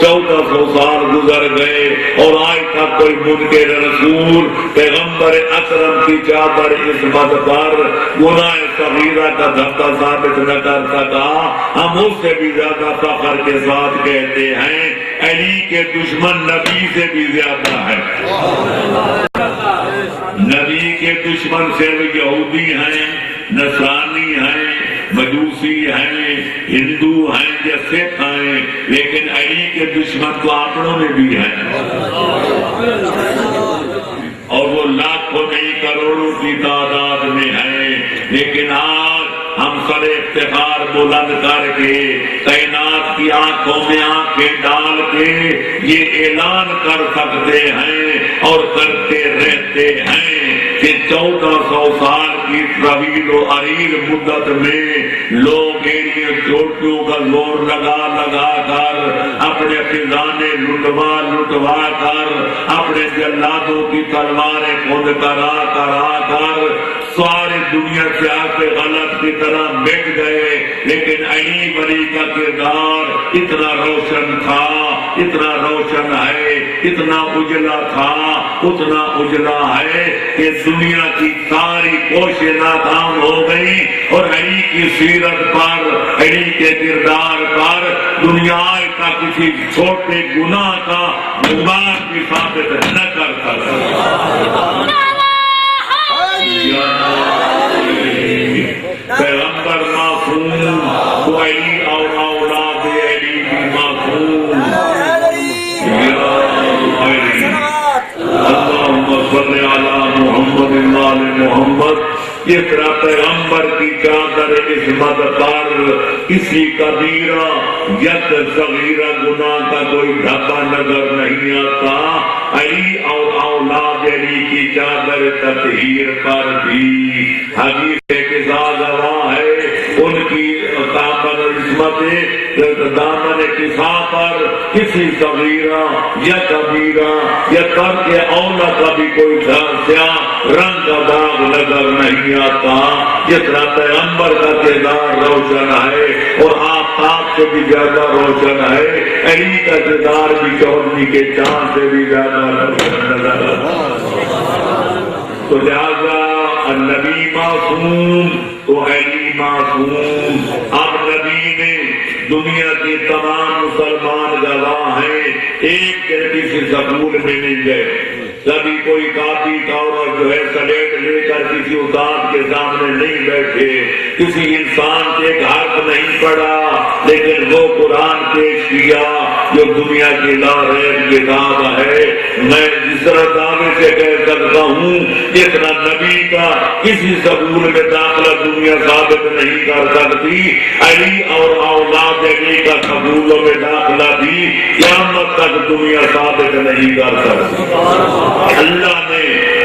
1400 سال گزر گئے اور آج تک کوئی منکر رسول پیغمبر اکرم کی چادر عصمت پر گناہ صغیرہ کا دھکا ثابت نہ کر سکا، ہم اس سے بھی زیادہ فخر کے ساتھ کہتے ہیں علی کے دشمن نبی سے بھی زیادہ ہے۔ نبی کے دشمن صرف یہودی ہیں، نصرانی ہیں، مجوسی ہیں، ہندو ہیں یا سکھ ہیں، لیکن علی کے دشمن تو اپنوں میں بھی ہیں اور وہ لاکھوں نہیں کروڑوں کی تعداد میں ہیں، لیکن آج ہم سر افتخار بلند کر کے کائنات کی آنکھوں میں آنکھیں ڈال کے یہ اعلان کر سکتے ہیں اور کرتے رہتے ہیں کہ 1400 سال کی طویل و عریض مدت میں لوگ ایڑیوں چوٹیوں کا زور لگا لگا کر اپنے خزانے لٹوا کر اپنے جلادوں کی تلواریں خود کرا کر ساری دنیا سے آتے غلط کی طرح مٹ گئے، لیکن علی ولی کا کردار اتنا روشن تھا، اتنا روشن ہے، اتنا اجلا تھا، اتنا اجلا ہے کہ دنیا کی ساری کوششیں ناکام ہو گئی اور علی کی سیرت پر، علی کے کردار پر دنیا کا کسی چھوٹے گناہ کا غبار بھی ثابت نہ کر سکتا۔ پیغمبر معصوم تو علی اور اولاد علی بھی معصوم۔ اللہم صلی علی محمد وآل محمد۔ اس طرح پیغمبر کی چادر عصمت پر کسی کبیرہ یا صغیرہ گناہ کا کوئی ڈھکا نظر نہیں آتا، علی اور اولاد علی کی چادر تطہیر پر بھی حدیث کے ساتھ گواہ ہے، ان کی دامن کسا پر کسی صغیرہ یا کبیرہ یا ترک اولا کا بھی کوئی سیاہ رنگ کا داغ نظر نہیں آتا۔ جس طرح پیغمبر کا کردار روشن ہے اور آفتاب سے بھی زیادہ روشن ہے، علی کا کردار بھی چودھری کے چاند سے بھی زیادہ روشن نظر آتا۔ تو لہذا نبی معصوم تو علی معصوم۔ اب نبی نے دنیا کے تمام مسلمان گواہ ہیں، ایک کسی سکول میں نہیں گئے، کبھی کوئی کاپی اور جو ہے سلیٹ لے کر کسی استاد کے سامنے نہیں بیٹھے، کسی انسان کے حرف نہیں پڑھا، لیکن وہ قرآن پیش کیا جو دنیا کی لا ریب کتاب ہے۔ میں جس طرح دعوے سے کہہ سکتا ہوں، جس طرح نبی کا کسی سکول میں داخلہ دنیا ثابت نہیں کر سکتی، علی اور اولاد علی کا سکولوں میں داخلہ بھی قیامت تک دنیا ثابت نہیں کر سکتی۔ اللہ نے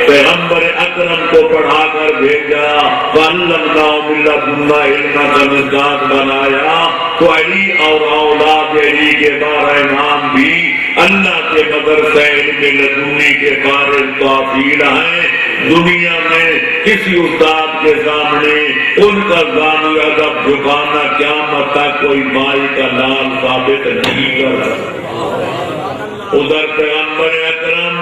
پیغمبر اکرم کو پڑھا کر بھیجا، وَعَلَّمْنَاهُ مِن لَّدُنَّا عِلْمًا کا مزاج بنایا، تو علی اور اولاد علی کے بارہ نام بھی اللہ کے مدرسہ علم لدنی کے فارغ تحصیل ہیں۔ دنیا میں کسی استاد کے سامنے ان کا ذانی ادب جھکانا قیامت تک کوئی مائی کا نام ثابت نہیں کر سکتا۔ ادھر پیغمبر اکرم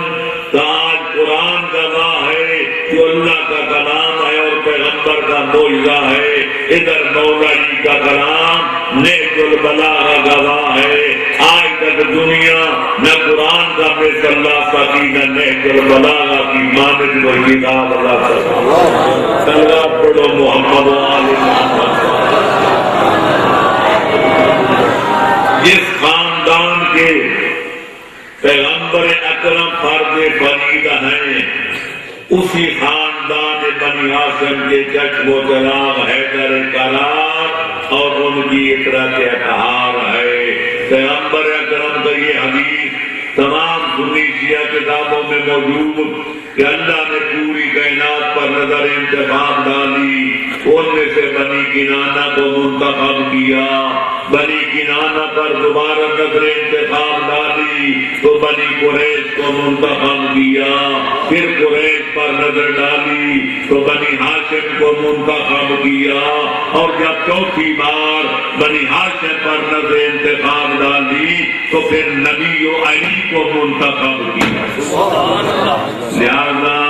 آج قرآن گواہ ہے جو اللہ کا کلام ہے اور پیغمبر کا معجزہ ہے، ادھر مولا علی کا کلام نہج البلاغہ گواہ ہے۔ آج تک دنیا نہ قرآن کا مثل لا سکی نہ نہج البلاغہ کی مانند کوئی کتاب لا سکی۔ کلام پڑھو محمد آل محمد۔ جس خاندان کے پیغمبر اکرم فرد فرید ہیں، اسی خاندان بنی ہاشم کے چشم و چراغ حیدر کرار اور ان کی عطرت اطہار ہے۔ پیغمبر اکرم کا یہ حدیث تمام سنی شیعہ کتابوں میں موجود کہ اللہ نے پوری کائنات پر نظر انتخاب ڈالی، ان میں سے بنی کنانہ کو منتخب کیا، بنی کنانہ پر دوبارہ نظر انتخاب ڈالی تو بنی قریش کو منتخب کیا، پھر قریش پر نظر ڈالی تو بنی ہاشم کو منتخب کیا، اور جب چوتھی بار بنی ہاشم پر نظر انتخاب ڈالی تو پھر نبی و علی کو منتخب کیا۔ لہذا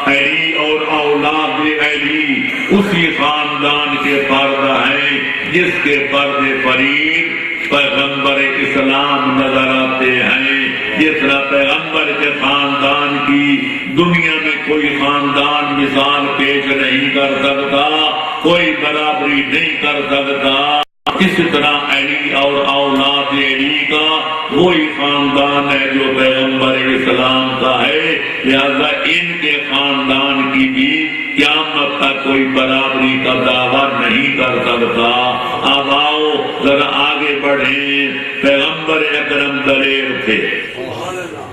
علی اور اولاد علی اسی خاندان کے فرد ہیں جس کے فرد فرید پیغمبر اسلام نظر آتے ہیں۔ جس طرح پیغمبر کے خاندان کی دنیا میں کوئی خاندان مثال پیش نہیں کر سکتا، کوئی برابری نہیں کر سکتا، اس طرح علی اور اولاد علی کا وہی خاندان ہے جو پیغمبر اسلام کا ہے، لہذا ان کے خاندان کی بھی قیامت تک کوئی برابری کا دعویٰ نہیں کر سکتا۔ اب آؤ ذرا آگے بڑھیں۔ پیغمبر اکرم دلیر تھے،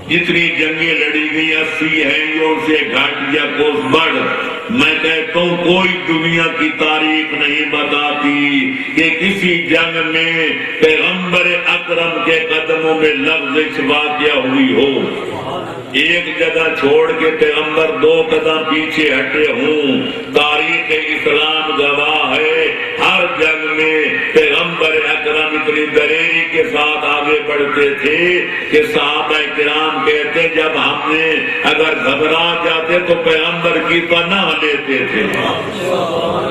جتنی جنگیں لڑی گئی 80 ہیں سے گھٹ یا کوس بڑھ، میں کہتا ہوں کوئی دنیا کی تاریخ نہیں بتاتی کہ کسی جنگ میں پیغمبر اکرم کے قدموں میں لفظ واقعہ ہوئی ہو۔ ایک جگہ چھوڑ کے پیغمبر 2 قدم پیچھے ہٹے ہوں، تاریخ اسلام گواہ ہے ہر جنگ میں پیغمبر اکرم اتنی دلیری کے ساتھ آگے بڑھتے تھے کہ صحابہ کرام کہتے جب ہم نے اگر گھبرا جاتے تو پیغمبر کی پناہ لیتے تھے۔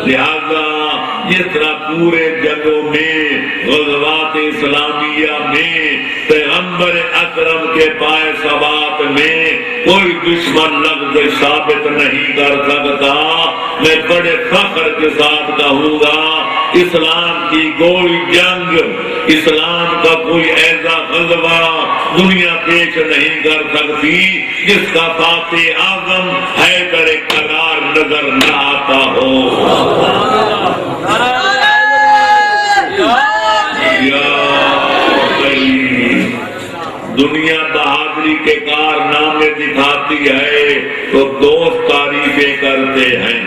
لہذا جس طرح پورے جنگوں میں غزوات اسلامیہ میں پیغمبر اکرم کے پائے ثبات میں کوئی دشمن لفظ ثابت نہیں کر سکتا، میں بڑے فخر کے ساتھ کہوں گا اسلام کی کوئی جنگ، اسلام کا کوئی ایسا غزوہ دنیا پیش نہیں کر سکتی جس کا فاتح اعظم حیدر کرار نظر نہ آتا ہو۔ دنیا بہادری کے کارنامے دکھاتی ہے تو دوست تعریفیں کرتے ہیں۔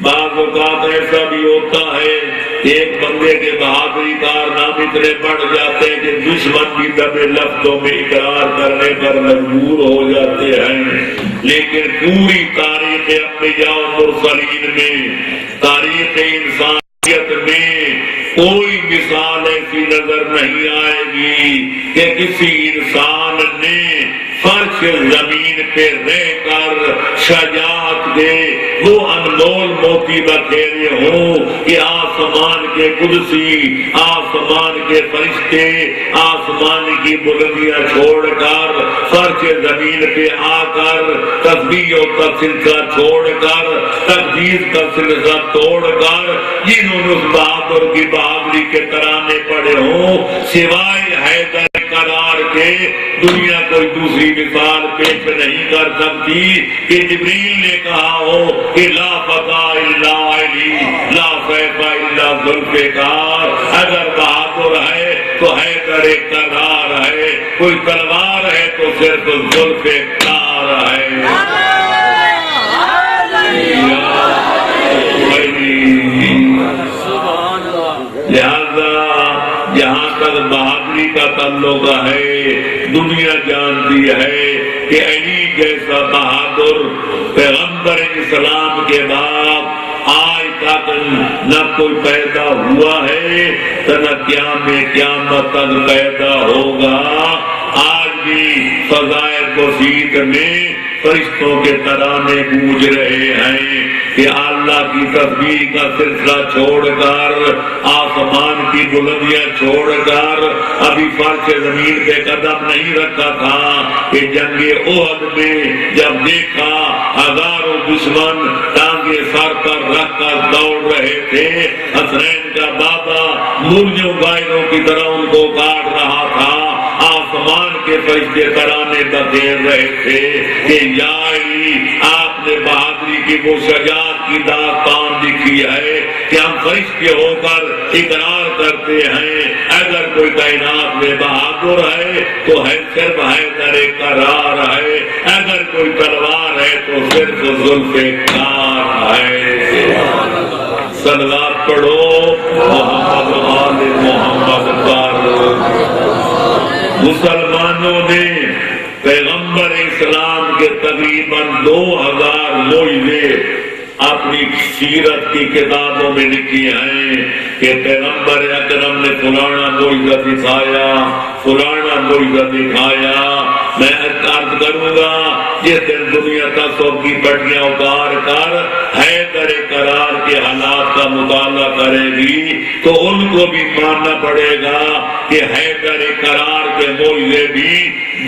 بعض اوقات ایسا بھی ہوتا ہے ایک بندے کے بہادری کارنامے اتنے بڑھ جاتے ہیں کہ دشمن بھی دبے لفظوں میں اقرار کرنے پر مجبور ہو جاتے ہیں، لیکن پوری تاریخ انبیاء و مرسلین میں، تاریخ انسانیت میں کوئی مثال ایسی نظر نہیں آئے گی کہ کسی انسان نے فرش زمین پہ رہ کر شجاعت کے وہ انمول موتی بکھیرے ہوں کہ آسمان کے قدسی، آسمان کے فرشتے آسمان کی بلندیاں چھوڑ کر فرش زمین پہ آ کر تسبیح کا سلسلہ چھوڑ کر تقدیس کا سلسلہ توڑ کر جنہوں نے اس بہادر کی بہادری کے ترانے پڑے ہوں، سوائے حیدر کرار کے دنیا کوئی دوسری مثال پیش نہیں کر سکتی کہ جبریل نے کہا ہو کہ لا فتح الا علی لا سیف الا ذوالفقار، اگر بہادر ہے تو حیدر کرار ہے، کوئی تلوار ہے تو صرف ذوالفقار ہے۔ لہذا جہاں تک بہادری کا تعلق ہے دنیا جانتی ہے کہ علی جیسا بہادر پیغمبر اسلام کے بعد آج تک نہ کوئی پیدا ہوا ہے نہ قیامت تک پیدا ہوگا۔ آج بھی فضائے بسیط میں فرشتوں کے ترانے گونج رہے ہیں کہ اللہ کی تسبیح کا سلسلہ چھوڑ کر آسمان کی بلندیاں چھوڑ کر ابھی فرش زمین پہ قدم نہیں رکھا تھا کہ جنگ احد میں جب دیکھا ہزاروں دشمن ٹانگے سر پر رکھ کر دوڑ رہے تھے، حسنین کا بابا مرجو گائروں کی طرح ان کو کاٹ رہا تھا، آسمان کے فرشتے ترانے بکھیر رہے تھے کہ یا علی آپ نے بہادری کی وہ شجاعت کی داستان لکھی ہے کہ ہم فرشتے ہو کر اقرار کرتے ہیں اگر کوئی کائنات میں بہادر ہے تو ہے صرف حیدر کرار ہے، اگر کوئی تلوار ہے تو صرف ذوالفقار ہے۔ صلوات پڑھو محمد آل محمد پر۔ مسلمانوں نے پیغمبر اسلام کے تقریباً 2000 معجزے اپنی سیرت کی کتابوں میں لکھی ہیں کہ پیغمبر اکرم نے فلانا معجزہ دکھایا، فلانا معجزہ دکھایا۔ میں عرض کروں گا جس دن دنیا تصوف کی پٹیاں اتار کر حیدر کرار کے حالات کا مطالعہ کرے گی تو ان کو بھی ماننا پڑے گا کہ حیدر کرار کے معجزے بھی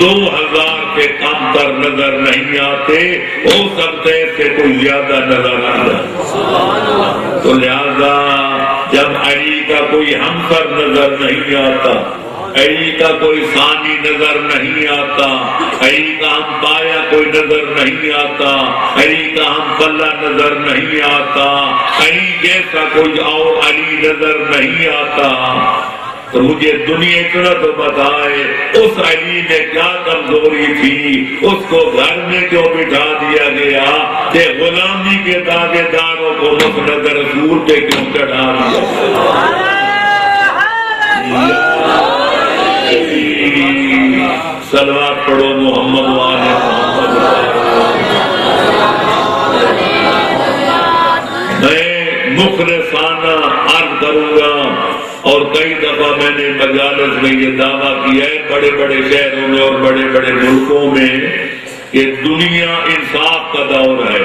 2000 سے کم تر نظر نہیں آتے، ہو سکتے سے کوئی زیادہ نظر آتا۔ تو لہذا جب علی کا کوئی ہمسر نظر نہیں آتا، علی کا کوئی ثانی نظر نہیں آتا، علی کا ہم پایا کوئی نظر نہیں آتا، علی کا ہم پلہ نظر نہیں آتا، علی جیسا کوئی اور علی نظر نہیں آتا، تو مجھے دنیا اتنا تو بتائے اس علی میں کیا کمزوری تھی، اس کو گھر میں کیوں بٹھا دیا گیا کہ غلامی کے دعوے داروں کو مسند رسول پہ کیوں چڑھا دیا؟ صلوات پڑھو محمد والے محمد۔ میں مخلصانہ عرض کروں گا اور کئی دفعہ میں نے مجالس میں یہ دعویٰ کیا ہے بڑے بڑے شہروں میں اور بڑے بڑے ملکوں میں کہ دنیا انصاف کا دور ہے،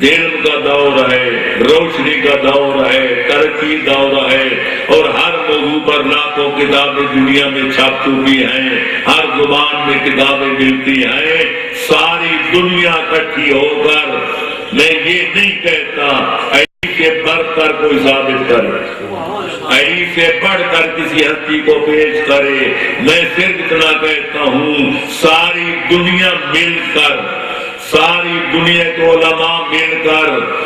علم کا دور ہے، روشنی کا دور ہے، ترقی دور ہے، اور ہر موضوع پر لاکھوں کتابیں دنیا میں چھپ چکی ہیں، ہر زبان میں کتابیں ملتی ہیں۔ ساری دنیا اکٹھی ہو کر میں یہ نہیں کہتا علی سے بڑھ کر کوئی ثابت کرے، علی سے بڑھ کر کسی ہستی کو پیش کرے، میں صرف اتنا کہتا ہوں ساری دنیا مل کر، ساری دنیا کے علماء مل کر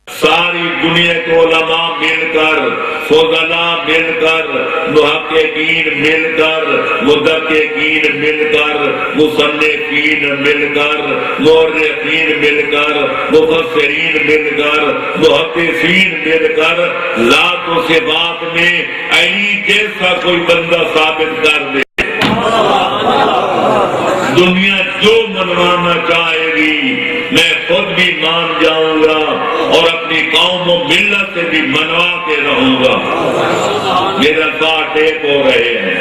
ساری دنیا کے علماء مل کر، فضلاء مل کر، محققین مل کر، مدققین مل کر، مصنفین مل کر، مورخین مل کر، مفسرین مل کر، محدثین مل کر ذات و صفات میں علی جیسا کوئی بندہ ثابت کر دے، دنیا جو منوانا چاہے گی میں خود بھی مان جاؤں گا اور اپنی قوم و ملت سے بھی منوا کے رہوں گا۔ میرے الفاظ ٹیپ ہو رہے ہیں،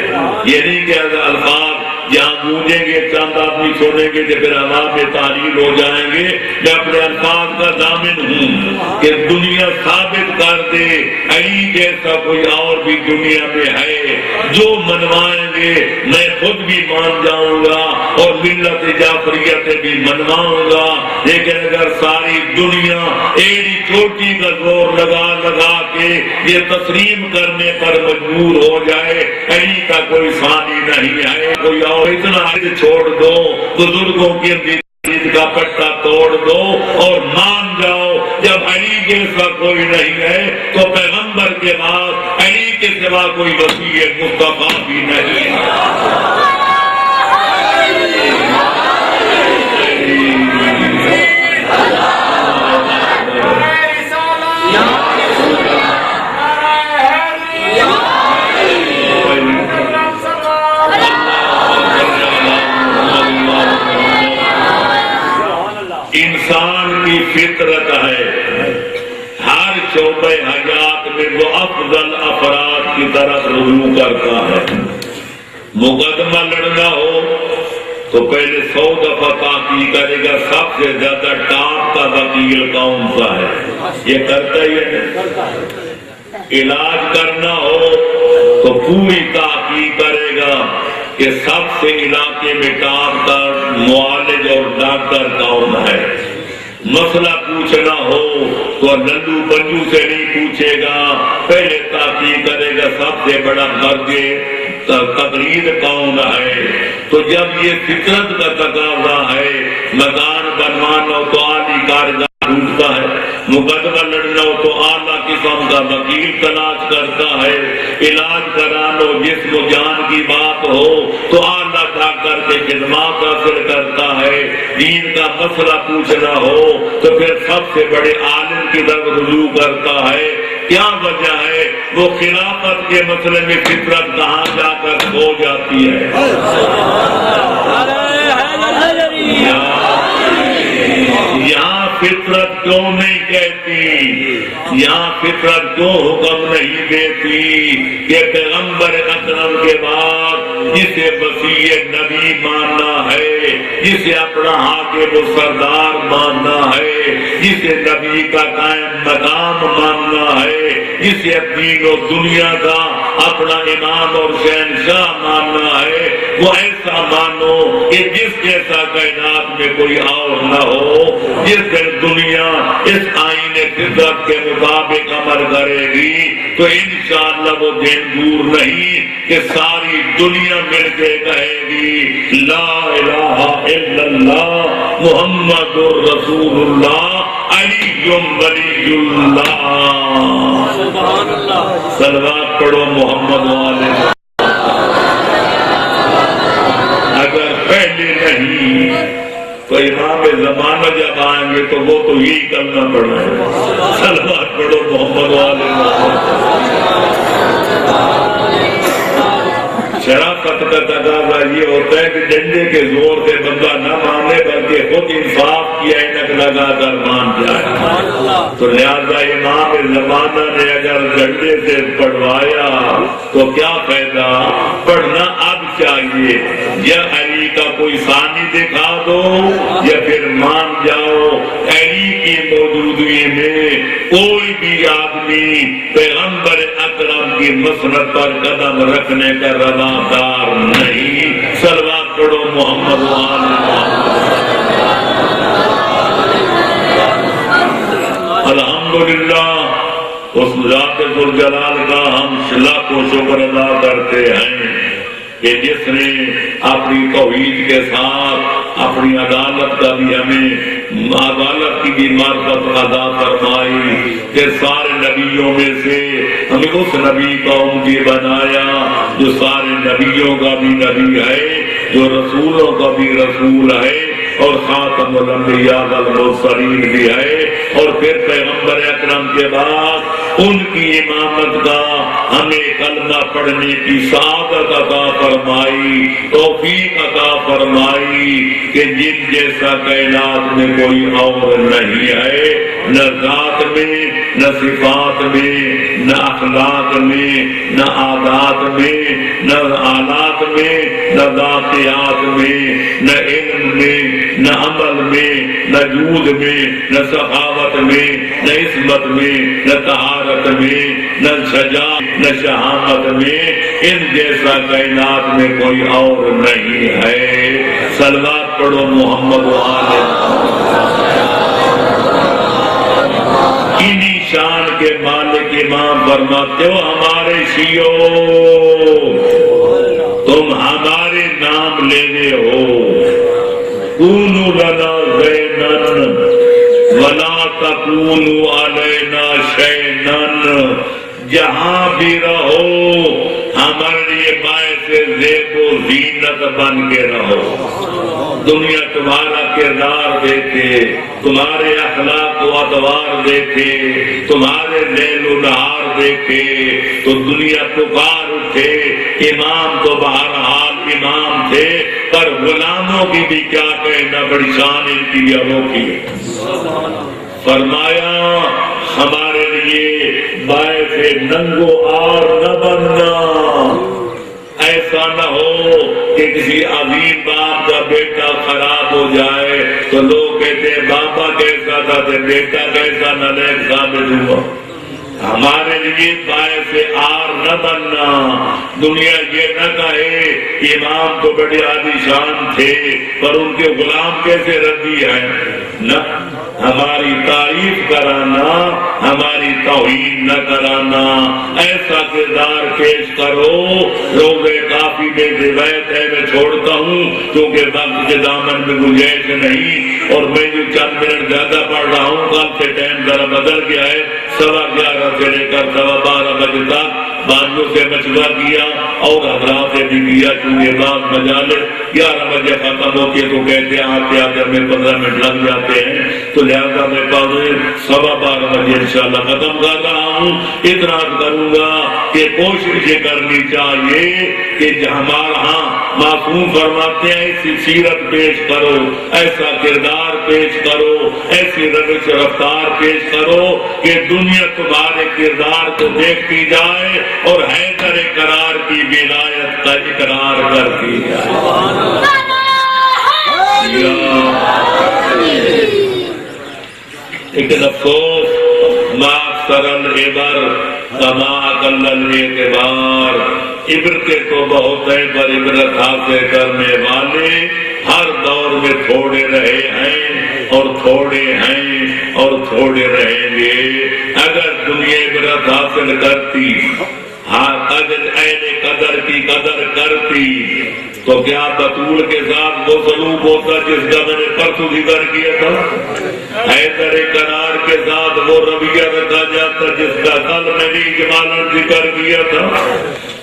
یہ نہیں کہ الفاظ جہاں گونجیں گے چند آدمی سنیں گے تو پھر عوام میں تعلیل ہو جائیں گے۔ میں اپنے الفاظ کا ضامن ہوں کہ دنیا ثابت کر دے علی جیسا کوئی اور بھی دنیا میں ہے، جو منوائیں گے میں خود بھی مان جاؤں گا اور ملت جعفریہ سے بھی منواؤں گا۔ لیکن اگر ساری دنیا ایڑی چوٹی کا زور لگا لگا کے یہ تسلیم کرنے پر مجبور ہو جائے علی کا کوئی ثانی نہیں ہے، کوئی اور اتنا چھوڑ دو، بزرگوں کی عید کا پٹا توڑ دو اور مان جاؤ جب علی جیسا کوئی نہیں ہے تو پیغمبر کے بعد علی کے سوا کوئی وسیع مصطفیٰ بھی نہیں ہے۔ انسان کی فطرت ہے ہر شعبہ حیات میں وہ افضل افراد کی طرف رجوع کرتا ہے۔ مقدمہ لڑنا ہو تو پہلے 100 دفعہ تحقیق کرے گا سب سے زیادہ ٹاپ کا وکیل کون سا ہے، یہ کرتا ہی ہے۔ علاج کرنا ہو تو پوری تحقیق کرے گا کہ سب سے علاقے میں کام کر معالج اور ڈاکٹر کون ہے. مسئلہ پوچھنا ہو تو للو بنجو سے نہیں پوچھے گا، پہلے تحقیق کرے گا سب سے بڑا مرد تقریر کون ہے. تو جب یہ فطرت کا تقاضا ہے، مکان بنوانا ہو تو اعلی کارگر ڈھونڈتا ہے، مقدمہ لڑنا ہو تو اعلیٰ قسم کا وکیل تلاش کرتا ہے، علاج کرانا ہو جسم و جان کی بات ہو تو اعلیٰ ڈاکٹر کے خدمات حاصل کرتا ہے، دین کا مسئلہ پوچھنا ہو تو پھر سب سے بڑے عالم کی طرف رجوع کرتا ہے. کیا وجہ ہے؟ وہ خلافت کے مسئلے میں فطرت کہاں جا کر کھو جاتی ہے. یہاں فطرت کیوں نہیں کہتی، یہاں فطرت کیوں حکم نہیں دیتی کہ پیغمبر اکرم کے بعد جسے وسیع نبی ماننا ہے، جسے اپنا حاکم و سردار ماننا ہے، جسے نبی کا قائم مقام ماننا ہے، جسے دین و دنیا کا اپنا امام اور شہنشاہ ماننا ہے، وہ ایسا مانو کہ جس جیسا کائنات میں کوئی اور نہ ہو. جس دن دنیا اس آئین فطرت کے مطابق عمل کرے گی تو انشاءاللہ وہ دن دور نہیں کہ ساری دنیا مل کے کہے گی لا الہ الا اللہ محمد رسول اللہ علی ولی اللہ. سبحان اللہ. صلوات پڑھو محمد والے. اگر پہلے نہیں تو امام زمانہ جب آئیں گے تو وہ تو یہی کرنا پڑنا ہے. صلوات پڑھو محمد والے. شرافت کا تقاضا یہ ہوتا ہے کہ ڈنڈے کے زور سے بندہ نہ مانے بلکہ خود انصاف کی اینک لگا کر مان جائے. تو لہذا امام زمانہ نے اگر ڈنڈے سے پڑھوایا تو کیا فائدہ؟ پڑھنا اب چاہیے. یا علی کا کوئی ثانی دکھا دو یا پھر مان جاؤ علی کی موجودگی میں کوئی بھی آدمی پیغمبر اکرم کی مسند پر قدم رکھنے کا روادار نہیں. صلوات پڑھو محمد الحمدللہ. اس ذات ذوالجلال کا ہم لاکھوں شکر ادا کرتے ہیں کہ جس نے اپنی توحید کے ساتھ اپنی عدالت کا بھی ہمیں عدالت کی بھی معرفت ادا فرمائی کہ سارے نبیوں میں سے ہمیں اس نبی کا امتی بنایا جو سارے نبیوں کا بھی نبی ہے، جو رسولوں کا بھی رسول ہے اور خاتم الانبیاء والمرسلین بھی ہے. اور پھر پیغمبر اکرم کے بعد ان کی امامت کا ہمیں کلمہ پڑھنے کی سعادت عطا فرمائی، توفیق عطا فرمائی کہ جن جیسا کائنات میں کوئی اور نہیں ہے، نہ ذات میں، نہ صفات میں، نہ اخلاق میں، نہ عادات میں، نہ آلات میں، نہ ذاتیات میں، نہ علم میں، نہ عمل میں، نہ جود میں، نہ سخاوت میں، نہ عصمت میں، نہ طہارت میں، نہ شجاعت، نہ شہامت میں. ان جیسا کائنات میں کوئی اور نہیں ہے. صلوات پڑھو محمد والے. انہی شان کے مالک امام فرماتے ہو ہمارے شیعو تم ہمارے نام لینے ہو، کونوا لنا زینن ولا تکونوا علینا شینن. جہاں بھی رہو ہمارے لیے باعث زیب و زینت بن کے رہو. دنیا تمہارا کردار دیکھے، تمہارے اخلاق و ادوار دیکھے، تمہارے لیل و نہار دیکھے تو دنیا پکار اٹھے. امام تو بہرحال امام تھے پر غلاموں کی بھی کیا کہنا، بڑی شان ان کی انوکھی ہے. فرمایا ہمارے لیے باعث ننگو آر نہ بننا. ایسا نہ ہو کہ کسی عظیم باپ کا بیٹا خراب ہو جائے تو لوگ کہتے ہیں بابا کیسا تھا تو بیٹا کیسا نالائق ثابت ہوا. ہمارے لیے باعث آر نہ بننا، دنیا یہ نہ کہے امام تو بڑے عالی شان تھے پر ان کے غلام کیسے ردی ہیں، نہ ہماری تعریف کرانا، ہماری توہین نہ کرانا، ایسا کردار پیش کرو۔ روزے کافی میں روایت ہے، میں چھوڑتا ہوں کیونکہ وقت کے دامن میں گنجائش نہیں، اور میں جو چند منٹ زیادہ پڑھ رہا ہوں، کل سے ٹائم ذرا بدل گیا ہے، 11:15 سے لے کر 12:15 بجے تک بانیوں سے مشورہ کیا اور حضرات سے بھی کیا، چونکہ بعض مجالس 11 بجے ختم ہوتی ہے تو کہتے ہیں آتے آتے میں 15 منٹ لگ جاتے ہیں، تو لہذا میں 12:15 بجے انشاءاللہ ختم کر رہا ہوں۔ اتنا کروں گا کہ کوشش یہ کرنی چاہیے کہ ہمارا ہاں معصوم فرماتے ہیں ایسی سیرت پیش کرو، ایسا کردار پیش کرو، ایسی روش رفتار پیش کرو کہ دنیا تمہارے کردار کو دیکھتی جائے اور حیدر قرار کی ولایت کا اقرار کرتی جائے۔ لیکن افسوس ما سرل عبر کما کل الاعتبار، عبرتیں تو بہت ہیں پر عبرت حاصل کرنے والے ہر دور میں تھوڑے رہے ہیں اور تھوڑے ہیں اور تھوڑے رہیں گے۔ اگر دنیا عبرت حاصل کرتی، ہاں اہل قدر کی قدر کرتی تو کیا بطول کے ساتھ وہ سلوک ہوتا جس کا میں نے پرسوں ذکر کیا تھا؟ حیدر قرار کے ساتھ وہ رویہ رکھا جاتا جس کا کل میں نے اجمالاً ذکر کیا تھا۔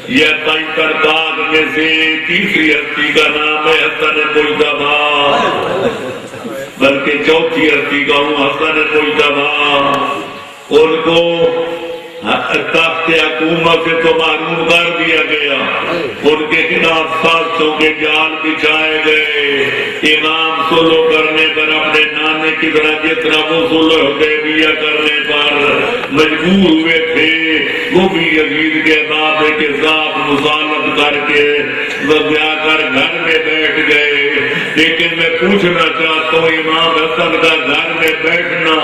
یہ 75 باغ میں سے تیسری ہستی کا نام ہے حسن مجتبیٰ، بلکہ چوتھی ہستی کا ہوں حسن مجتبیٰ۔ ان کو تخت حکومت سے تو معلوم کر دیا گیا، ان کے خلاف سازشوں کے جال بچھائے گئے۔ امام صلح کرنے پر اپنے نانے کی طرح جس طرح وہ صلح حدیبیہ کرنے پر مجبور ہوئے تھے، وہ بھی یزید کے بابے کے ساتھ مصالحت کر کے جا کر گھر میں بیٹھ گئے۔ لیکن میں پوچھنا چاہتا ہوں امام حسن کا گھر میں بیٹھنا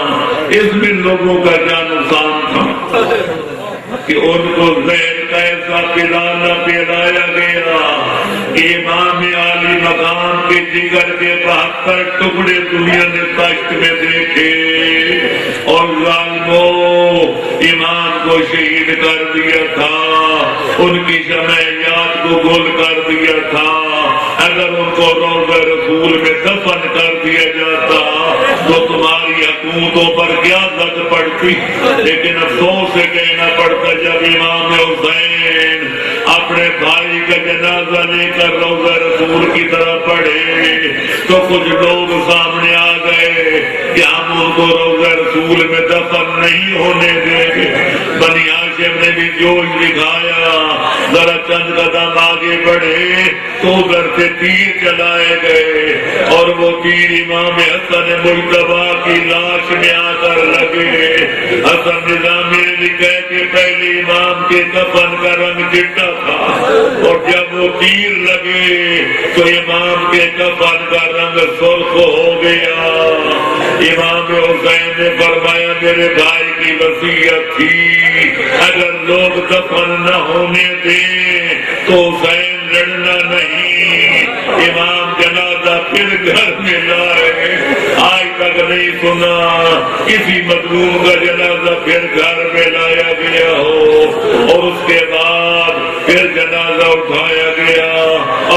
اس میں لوگوں کا کیا نقصان تھا کہ ان کو زہر کا ایسا پلانا پلایا گیا۔ امام عالی مقام کے جگر کے 72 ٹکڑے دنیا نے تشت میں دیکھے اور ظالموں امام کو شہید کر دیا تھا، ان کی شمعیات کو گل کر دیا تھا۔ اگر ان کو روضہ رسول میں دفن کر دیا جاتا تو تمہاری حکومتوں پر کیا لگ پڑتی۔ لیکن افسوس سے کہنا پڑتا جب امام حسین اپنے بھائی کا جنازہ لے کر روضہ رسول کی طرف پڑھے تو کچھ لوگ سامنے آ گئے کہ ہم ان کو روضہ رسول میں دفن نہیں ہونے دیں گے۔ بنی ہاشم نے بھی جوش دکھایا، ذرا چند قدم آگے بڑھے تو ادھر سے تیر چلائے گئے اور وہ تیر امام حسن مجتبیٰ کی لاش میں آ کر لگے۔ حسن نظامی نے لکھا کہ پہلے امام کے کفن کا رنگ چٹا تھا اور جب وہ تیر لگے تو امام کے کفن کا رنگ سرخ ہو گیا۔ امام حسین نے فرمایا میرے بھائی کی وصیت تھی اگر لوگ دفن نہ ہونے دیں تو حسین لڑنا نہیں۔ امام جنازہ پھر گھر میں لائے، آج تک نہیں سنا کسی مظلوم کا جنازہ پھر گھر میں لایا گیا ہو۔ اور اس کے بعد پھر جنازہ اٹھایا گیا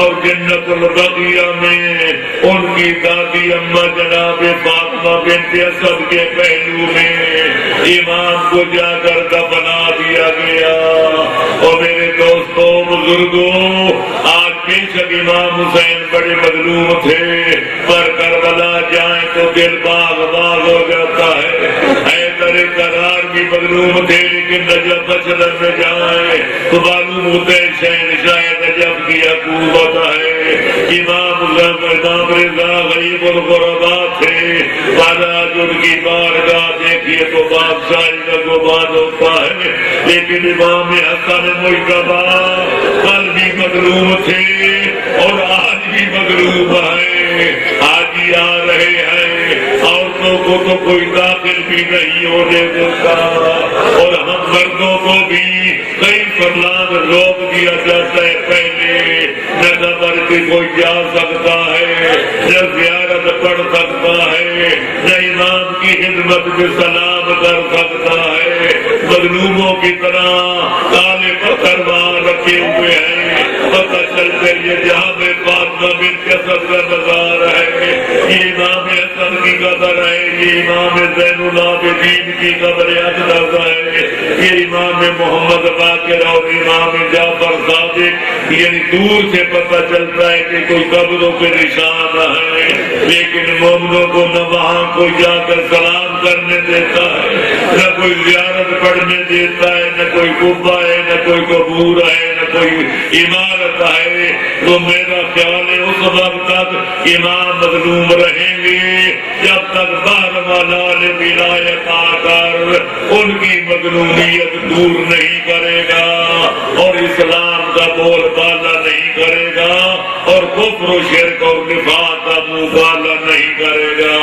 اور جنت البقیہ میں ان کی دادی اماں جناب فاطمہ بنت اسد کے پہلو میں امام کو جا کر دفنا دیا گیا۔ اور میرے دوستوں بزرگوں، آج بے شک امام حسین بڑے مظلوم تھے پر کربلا جائیں تو دل باغ باغ ہو جاتا ہے۔ حیدر قرار بھی مظلوم تھے لیکن نجف اشرف میں جائیں تو معلوم ہوتا ہے شہنشاہ نجف کی حکومت ہے۔ امام رضا غریب الغربا تھے، آج ان کی بارگاہ دیکھیے تو بادشاہی کا گمان ہوتا ہے۔ لیکن امام حسن مجتبیٰ کل بھی مظلوم تھے اور آج بھی مظلوم ہیں۔ آج ہی آ رہے ہیں اور تو عورتوں کو تو کوئی داخل بھی نہیں ہونے دیتا، اور ہم مردوں کو بھی کئی فرلانگ روک دیا جاتا ہے، پہلے نہ قبر پہ کوئی جا سکتا ہے، نہ زیارت پڑھ سکتا ہے، نہ امام کی خدمت میں سلام کر سکتا ہے، مظلوموں کی طرح کالے پتھر وہاں رکھے ہوئے ہیں، پتہ چلتا ہے یہ جہاں میں فاطمہ بنت اسد کا مزار ہے، یہ امام حسن کی قبر ہے، یہ امام زین العابدین کی قبر اقدس ہے، یہ امام محمد باقر اور امام جعفر صادق، یعنی دور سے پتہ چلتا ہے کہ کوئی قبروں کے نشان ہے، لیکن مومنوں کو نہ وہاں کوئی جا کر سلام کرنے دیتا ہے، نہ کوئی زیارت پڑھنے دیتا ہے، نہ کوئی قبہ ہے، نہ کوئی قبور ہے، نہ کوئی عمارت ہے۔ تو میرا خیال ہے اس وقت تک امام مظلوم رہیں گے جب تک باہر والا ولایت آ کر ان کی مظلومیت دور نہیں کرے گا اور اسلام کا بول بالا نہیں کرے گا اور کفر و شرک اور نفاق کا منہ بالا نہیں کرے گا۔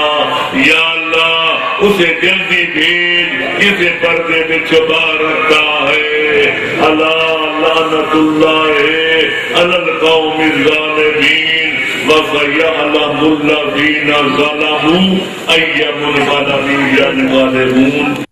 یا اللہ اسے جلدی بھیج جسے پردے میں چھپا رکھا ہے۔ اللہ لعنت اللہ علی القوم الظالمین وسيعلم الذين ظلموا أي منقلب ينقلبون۔